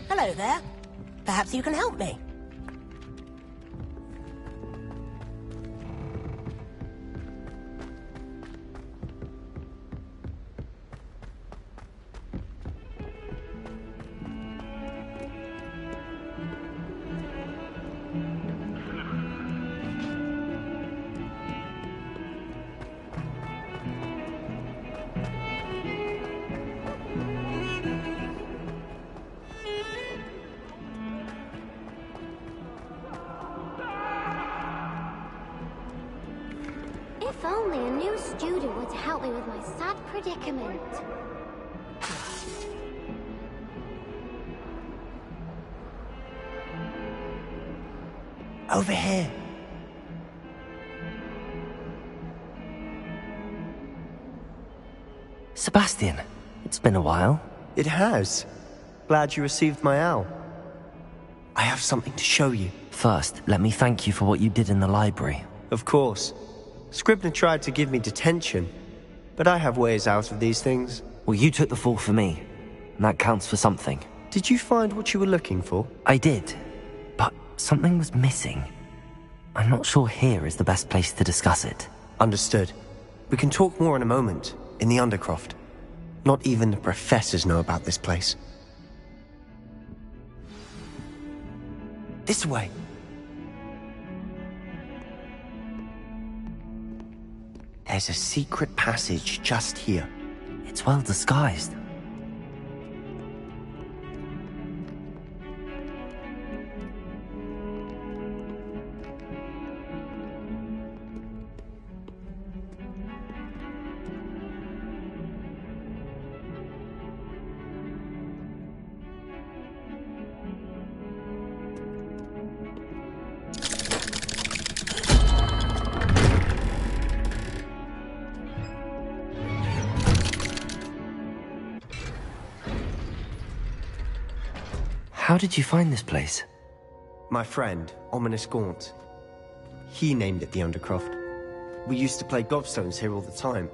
Hello there. Perhaps you can help me. If only a new student were to help me with my sad predicament. Over here. Sebastian, it's been a while. It has. Glad you received my owl. I have something to show you. First, let me thank you for what you did in the library. Of course. Scribner tried to give me detention, but I have ways out of these things. Well, you took the fall for me, and that counts for something. Did you find what you were looking for? I did, but something was missing. I'm not sure here is the best place to discuss it. Understood. We can talk more in a moment, in the Undercroft. Not even the professors know about this place. This way. There's a secret passage just here. It's well disguised. How did you find this place? My friend, Ominous Gaunt. He named it the Undercroft. We used to play gobstones here all the time.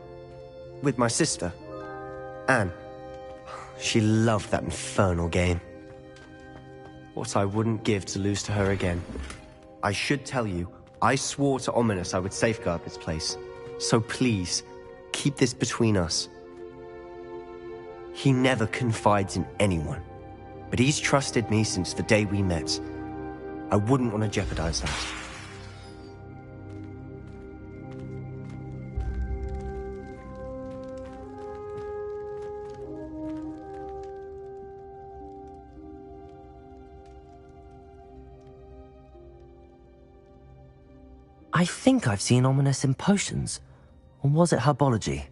With my sister, Anne. She loved that infernal game. What I wouldn't give to lose to her again. I should tell you, I swore to Ominous I would safeguard this place. So please, keep this between us. He never confides in anyone. But he's trusted me since the day we met. I wouldn't want to jeopardize that. I think I've seen Ominous in potions. Or was it herbology?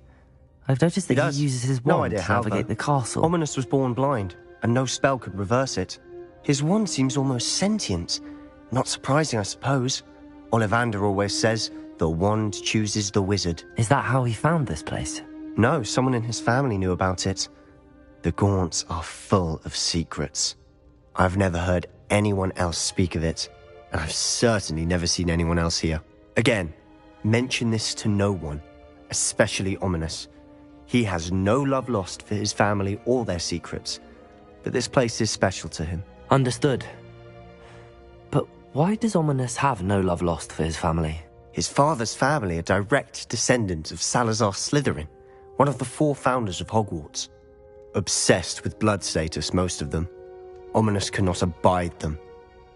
I've noticed that he uses his wand to navigate the castle. Ominous was born blind, and no spell could reverse it. His wand seems almost sentient. Not surprising, I suppose. Ollivander always says, the wand chooses the wizard. Is that how he found this place? No, someone in his family knew about it. The Gaunts are full of secrets. I've never heard anyone else speak of it, and I've certainly never seen anyone else here. Again, mention this to no one, especially Ominous. He has no love lost for his family or their secrets, but this place is special to him. Understood. But why does Ominous have no love lost for his family? His father's family are direct descendants of Salazar Slytherin, one of the 4 founders of Hogwarts. Obsessed with blood status, most of them. Ominous cannot abide them,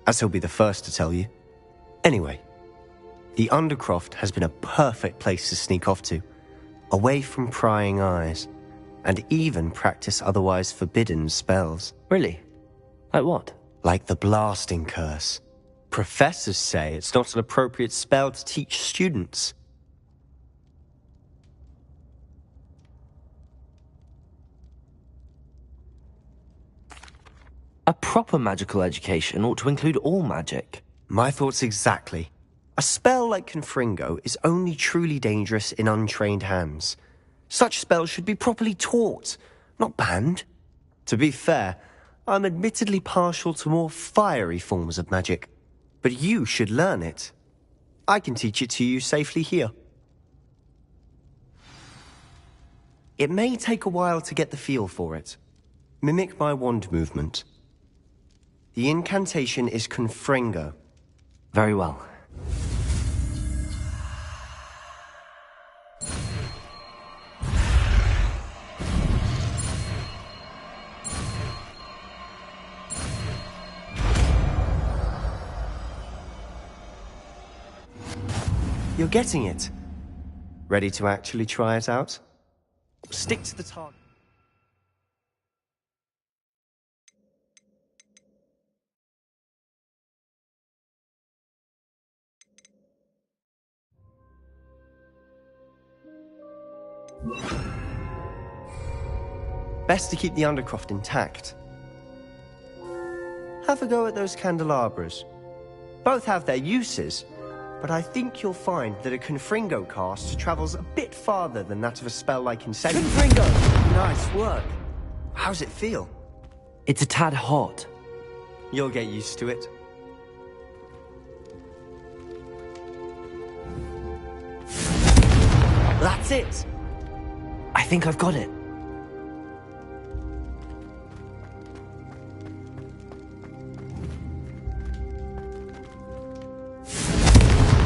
as he'll be the first to tell you. Anyway, the Undercroft has been a perfect place to sneak off to, away from prying eyes, and even practice otherwise forbidden spells. Really? Like what? Like the blasting curse. Professors say it's not an appropriate spell to teach students. A proper magical education ought to include all magic. My thoughts exactly. A spell like Confringo is only truly dangerous in untrained hands. Such spells should be properly taught, not banned. To be fair, I'm admittedly partial to more fiery forms of magic, but you should learn it. I can teach it to you safely here. It may take a while to get the feel for it. Mimic my wand movement. The incantation is Confringo. Very well. You're getting it. Ready to actually try it out? Stick to the target. Best to keep the Undercroft intact. Have a go at those candelabras. Both have their uses, but I think you'll find that a Confringo cast travels a bit farther than that of a spell like Incendiary. Confringo! Nice work. How's it feel? It's a tad hot. You'll get used to it. That's it! I think I've got it.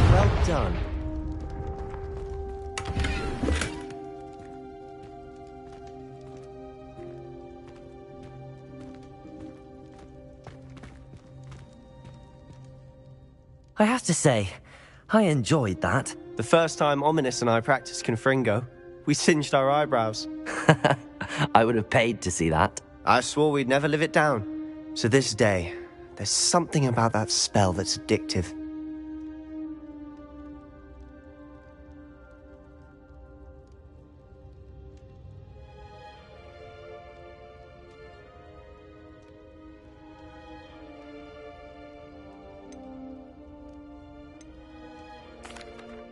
Well done. I have to say, I enjoyed that. The first time Ominous and I practiced Confringo, we singed our eyebrows. I would have paid to see that. I swore we'd never live it down. To this day, there's something about that spell that's addictive.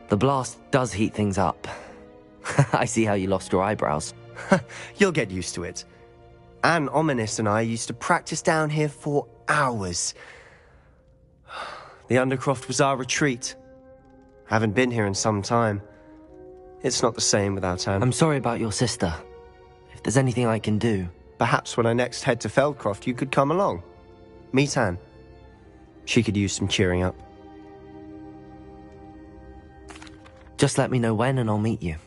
The blast does heat things up. I see how you lost your eyebrows. You'll get used to it. Anne, Ominous and I used to practice down here for hours. The Undercroft was our retreat. Haven't been here in some time. It's not the same without Anne. I'm sorry about your sister. If there's anything I can do... Perhaps when I next head to Feldcroft, you could come along. Meet Anne. She could use some cheering up. Just let me know when and I'll meet you.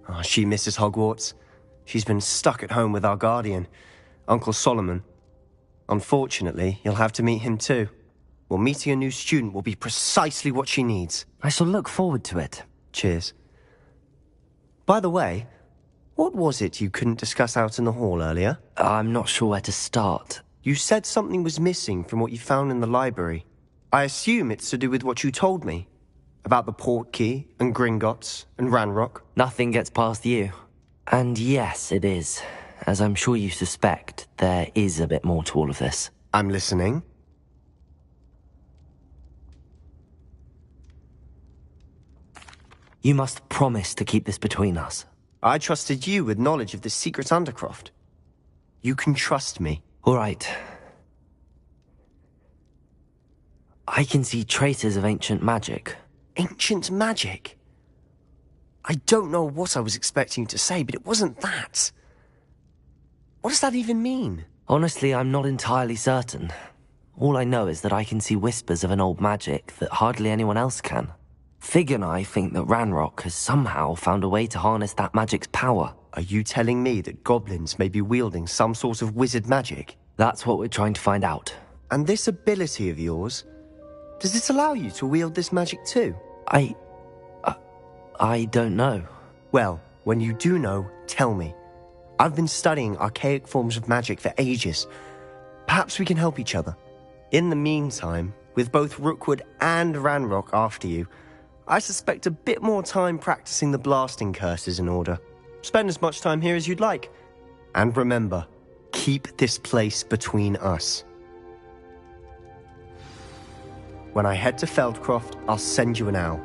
Oh, she misses Hogwarts. She's been stuck at home with our guardian, Uncle Solomon. Unfortunately, you'll have to meet him too. Well, meeting a new student will be precisely what she needs. I shall look forward to it. Cheers. By the way, what was it you couldn't discuss out in the hall earlier? I'm not sure where to start. You said something was missing from what you found in the library. I assume it's to do with what you told me. About the Portkey, and Gringotts, and Ranrock. Nothing gets past you. And yes, it is. As I'm sure you suspect, there is a bit more to all of this. I'm listening. You must promise to keep this between us. I trusted you with knowledge of the secret Undercroft. You can trust me. All right. I can see traces of ancient magic. Ancient magic? I don't know what I was expecting you to say, but it wasn't that. What does that even mean? Honestly, I'm not entirely certain. All I know is that I can see whispers of an old magic that hardly anyone else can. Fig and I think that Ranrock has somehow found a way to harness that magic's power. Are you telling me that goblins may be wielding some sort of wizard magic? That's what we're trying to find out. And this ability of yours, does it allow you to wield this magic too? I don't know. Well, when you do know, tell me. I've been studying archaic forms of magic for ages. Perhaps we can help each other. In the meantime, with both Rookwood and Ranrock after you, I suspect a bit more time practicing the blasting curse is in order. Spend as much time here as you'd like. And remember, keep this place between us. When I head to Feldcroft, I'll send you an owl.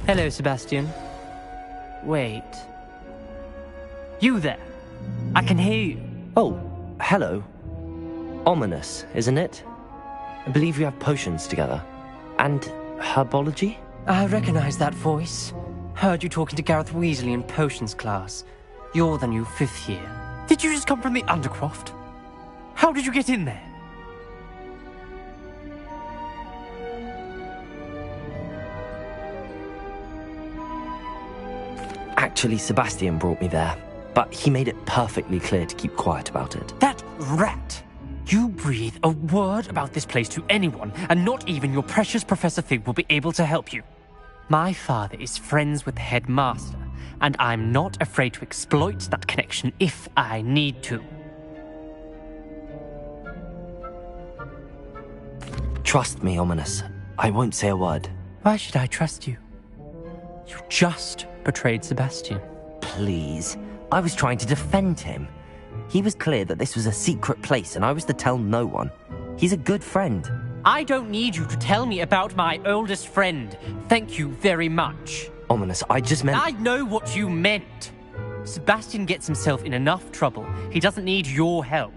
Hello, Sebastian. Wait. You there? I can hear you. Oh, hello. Ominous, isn't it? I believe you have potions together. And herbology? I recognize that voice. Heard you talking to Gareth Weasley in potions class. You're the new 5th year. Did you just come from the Undercroft? How did you get in there? Actually, Sebastian brought me there, but he made it perfectly clear to keep quiet about it. That rat! You breathe a word about this place to anyone, and not even your precious Professor Fig will be able to help you. My father is friends with the headmaster, and I'm not afraid to exploit that connection if I need to. Trust me, Ominous. I won't say a word. Why should I trust you? You just betrayed Sebastian. Please. I was trying to defend him. He was clear that this was a secret place and I was to tell no one. He's a good friend. I don't need you to tell me about my oldest friend. Thank you very much. Ominous, I just meant... I know what you meant. Sebastian gets himself in enough trouble. He doesn't need your help.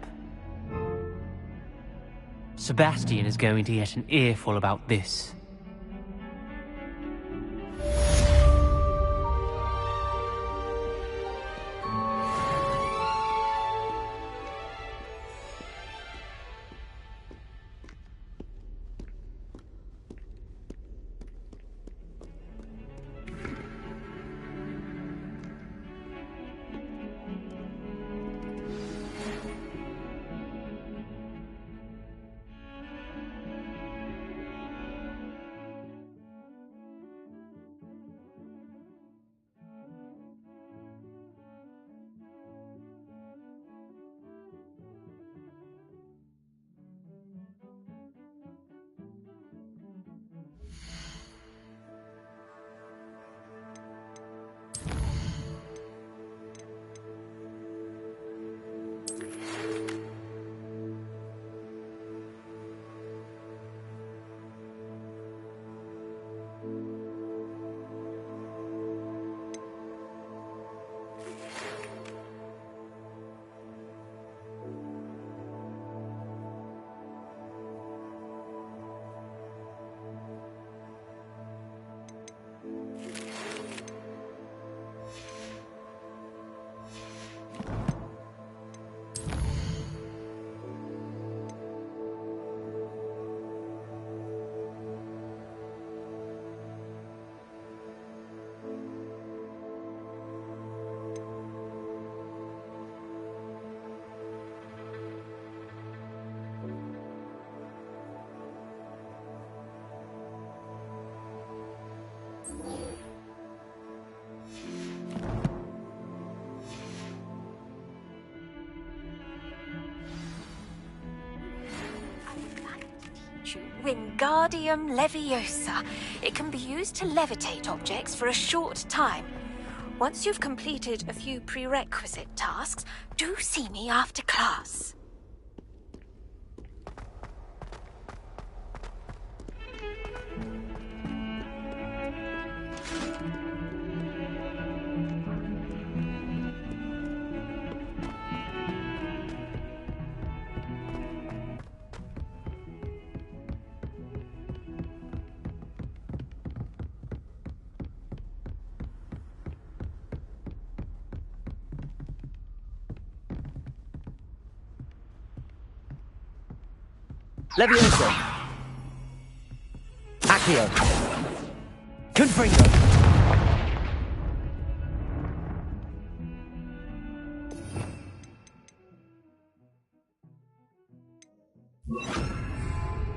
Sebastian is going to get an earful about this. Wingardium Leviosa. It can be used to levitate objects for a short time. Once you've completed a few prerequisite tasks, do see me after class. Leviosa. Accio. Confringo.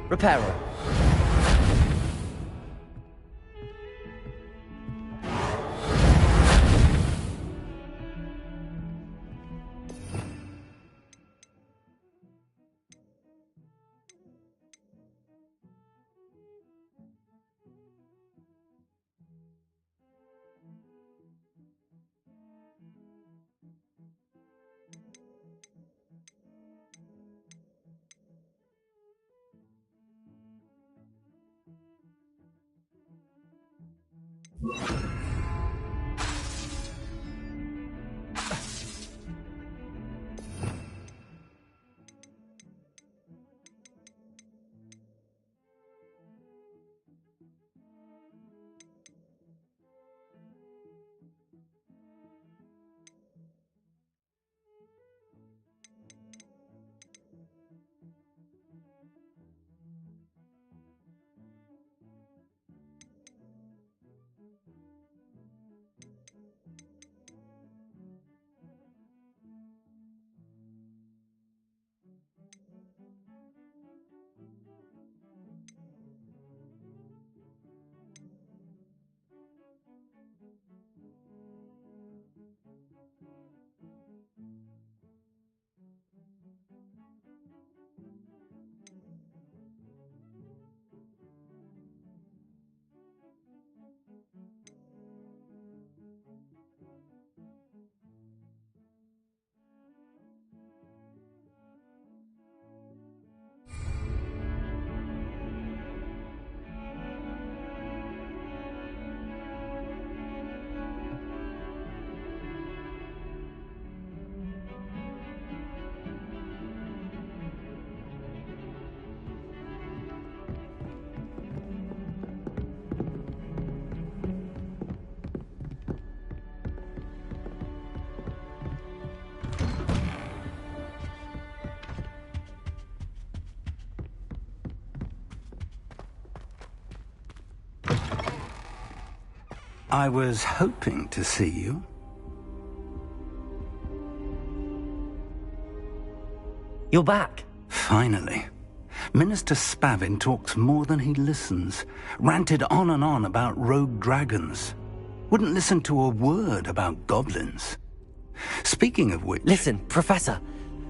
Reparo. I was hoping to see you. You're back. Finally. Minister Spavin talks more than he listens. Ranted on and on about rogue dragons. Wouldn't listen to a word about goblins. Speaking of which... Listen, Professor.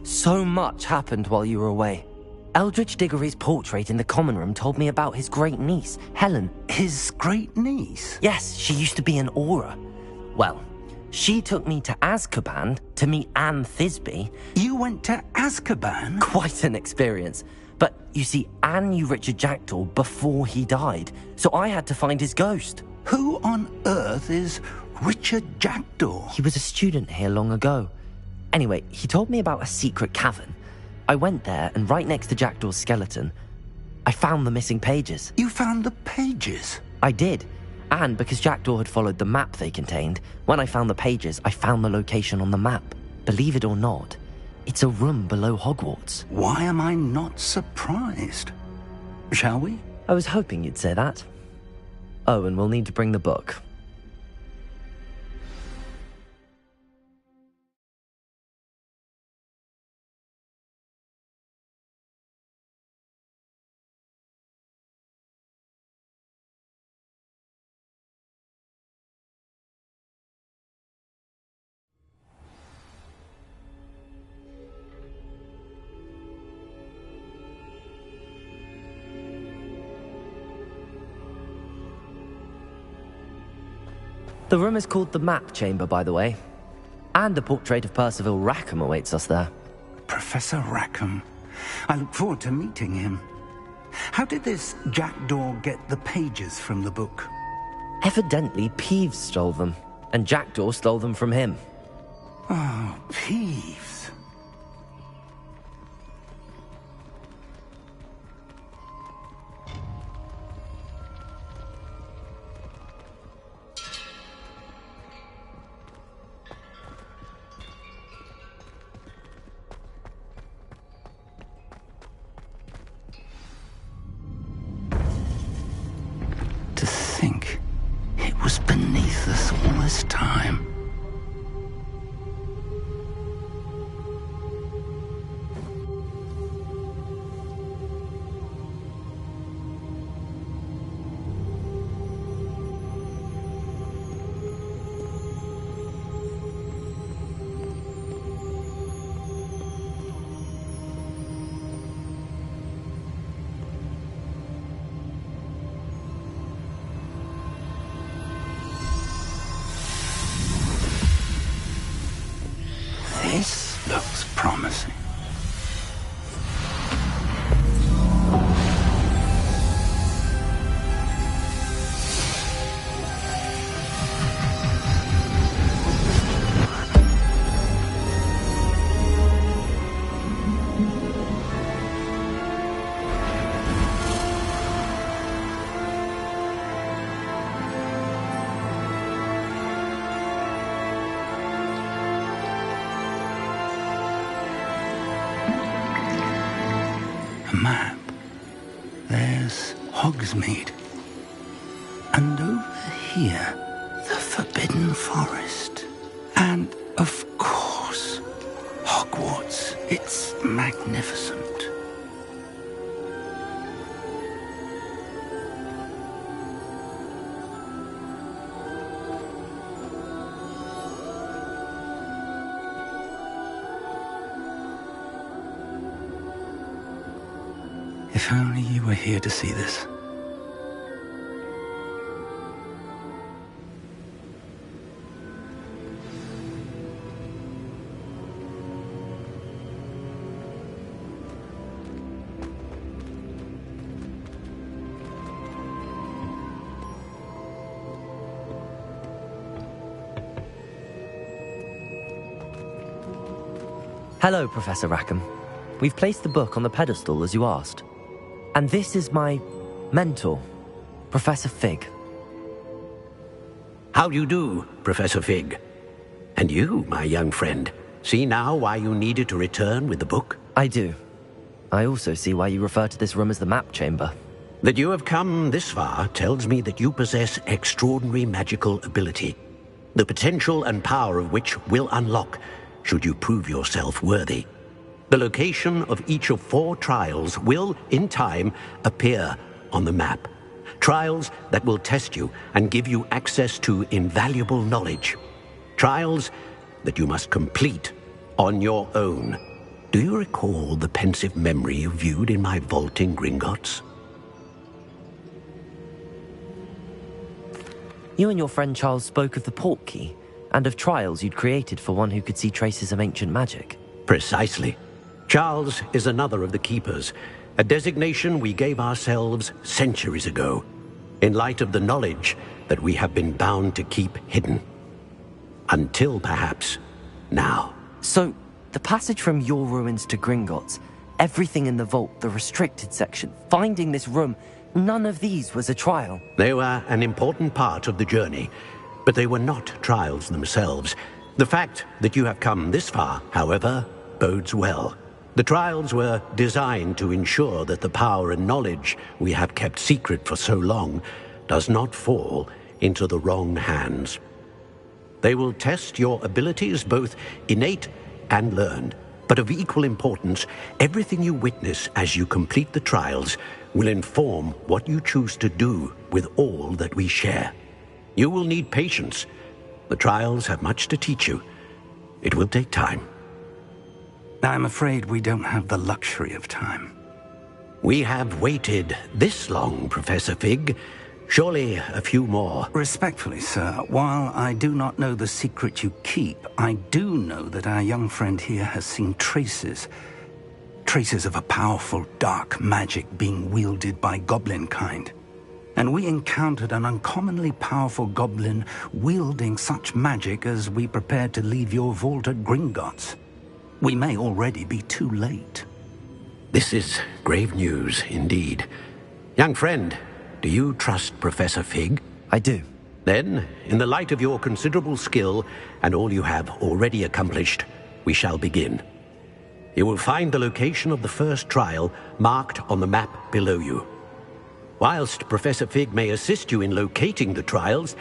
So much happened while you were away. Eldridge Diggory's portrait in the common room told me about his great niece, Helen. His great niece? Yes, she used to be an Auror. Well, she took me to Azkaban to meet Anne Thisbe. You went to Azkaban? Quite an experience. But, you see, Anne knew Richard Jackdaw before he died, so I had to find his ghost. Who on earth is Richard Jackdaw? He was a student here long ago. Anyway, he told me about a secret cavern. I went there, and right next to Jackdaw's skeleton, I found the missing pages. You found the pages? I did. And because Jackdaw had followed the map they contained, when I found the pages, I found the location on the map. Believe it or not, it's a room below Hogwarts. Why am I not surprised? Shall we? I was hoping you'd say that. Oh, and we'll need to bring the book. The room is called the Map Chamber, by the way. And a portrait of Percival Rackham awaits us there. Professor Rackham. I look forward to meeting him. How did this Jackdaw get the pages from the book? Evidently, Peeves stole them, and Jackdaw stole them from him. Oh, Peeves. To think it was beneath us all this time. This looks promising. A map. There's Hogsmeade. And over here, the Forbidden Forest. And, of course, Hogwarts. It's magnificent. If only you were here to see this. Hello, Professor Rackham. We've placed the book on the pedestal as you asked. And this is my mentor, Professor Fig. How do you do, Professor Fig? And you, my young friend, see now why you needed to return with the book? I do. I also see why you refer to this room as the Map Chamber. That you have come this far tells me that you possess extraordinary magical ability, the potential and power of which will unlock should you prove yourself worthy. The location of each of 4 trials will, in time, appear on the map. Trials that will test you and give you access to invaluable knowledge. Trials that you must complete on your own. Do you recall the pensive memory you viewed in my vault in Gringotts? You and your friend Charles spoke of the port key, and of trials you'd created for one who could see traces of ancient magic. Precisely. Charles is another of the Keepers, a designation we gave ourselves centuries ago, in light of the knowledge that we have been bound to keep hidden. Until, perhaps, now. So, the passage from your ruins to Gringotts, everything in the vault, the restricted section, finding this room, none of these was a trial. They were an important part of the journey, but they were not trials themselves. The fact that you have come this far, however, bodes well. The trials were designed to ensure that the power and knowledge we have kept secret for so long does not fall into the wrong hands. They will test your abilities, both innate and learned. But of equal importance, everything you witness as you complete the trials will inform what you choose to do with all that we share. You will need patience. The trials have much to teach you. It will take time. I'm afraid we don't have the luxury of time. We have waited this long, Professor Fig. Surely a few more. Respectfully, sir, while I do not know the secret you keep, I do know that our young friend here has seen traces of a powerful dark magic being wielded by goblin kind. And we encountered an uncommonly powerful goblin wielding such magic as we prepared to leave your vault at Gringotts. We may already be too late. This is grave news indeed. Young friend, do you trust Professor Fig? I do. Then, in the light of your considerable skill and all you have already accomplished, we shall begin. You will find the location of the first trial marked on the map below you. Whilst Professor Fig may assist you in locating the trials,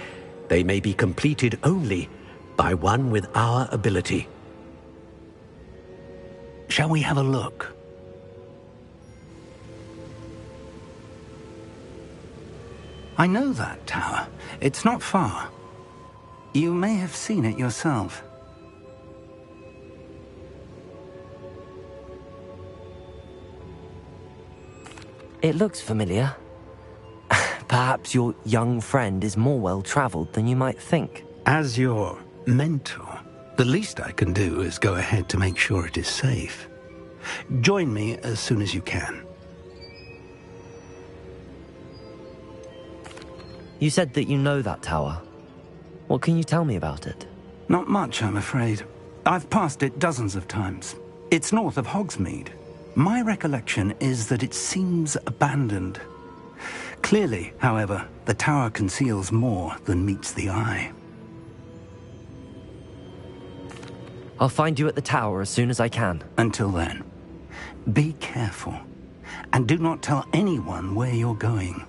they may be completed only by one with our ability. Shall we have a look? I know that tower. It's not far. You may have seen it yourself. It looks familiar. Perhaps your young friend is more well-traveled than you might think. As your mentor, the least I can do is go ahead to make sure it is safe. Join me as soon as you can. You said that you know that tower. What can you tell me about it? Not much, I'm afraid. I've passed it dozens of times. It's north of Hogsmeade. My recollection is that it seems abandoned. Clearly, however, the tower conceals more than meets the eye. I'll find you at the tower as soon as I can. Until then, be careful, and do not tell anyone where you're going.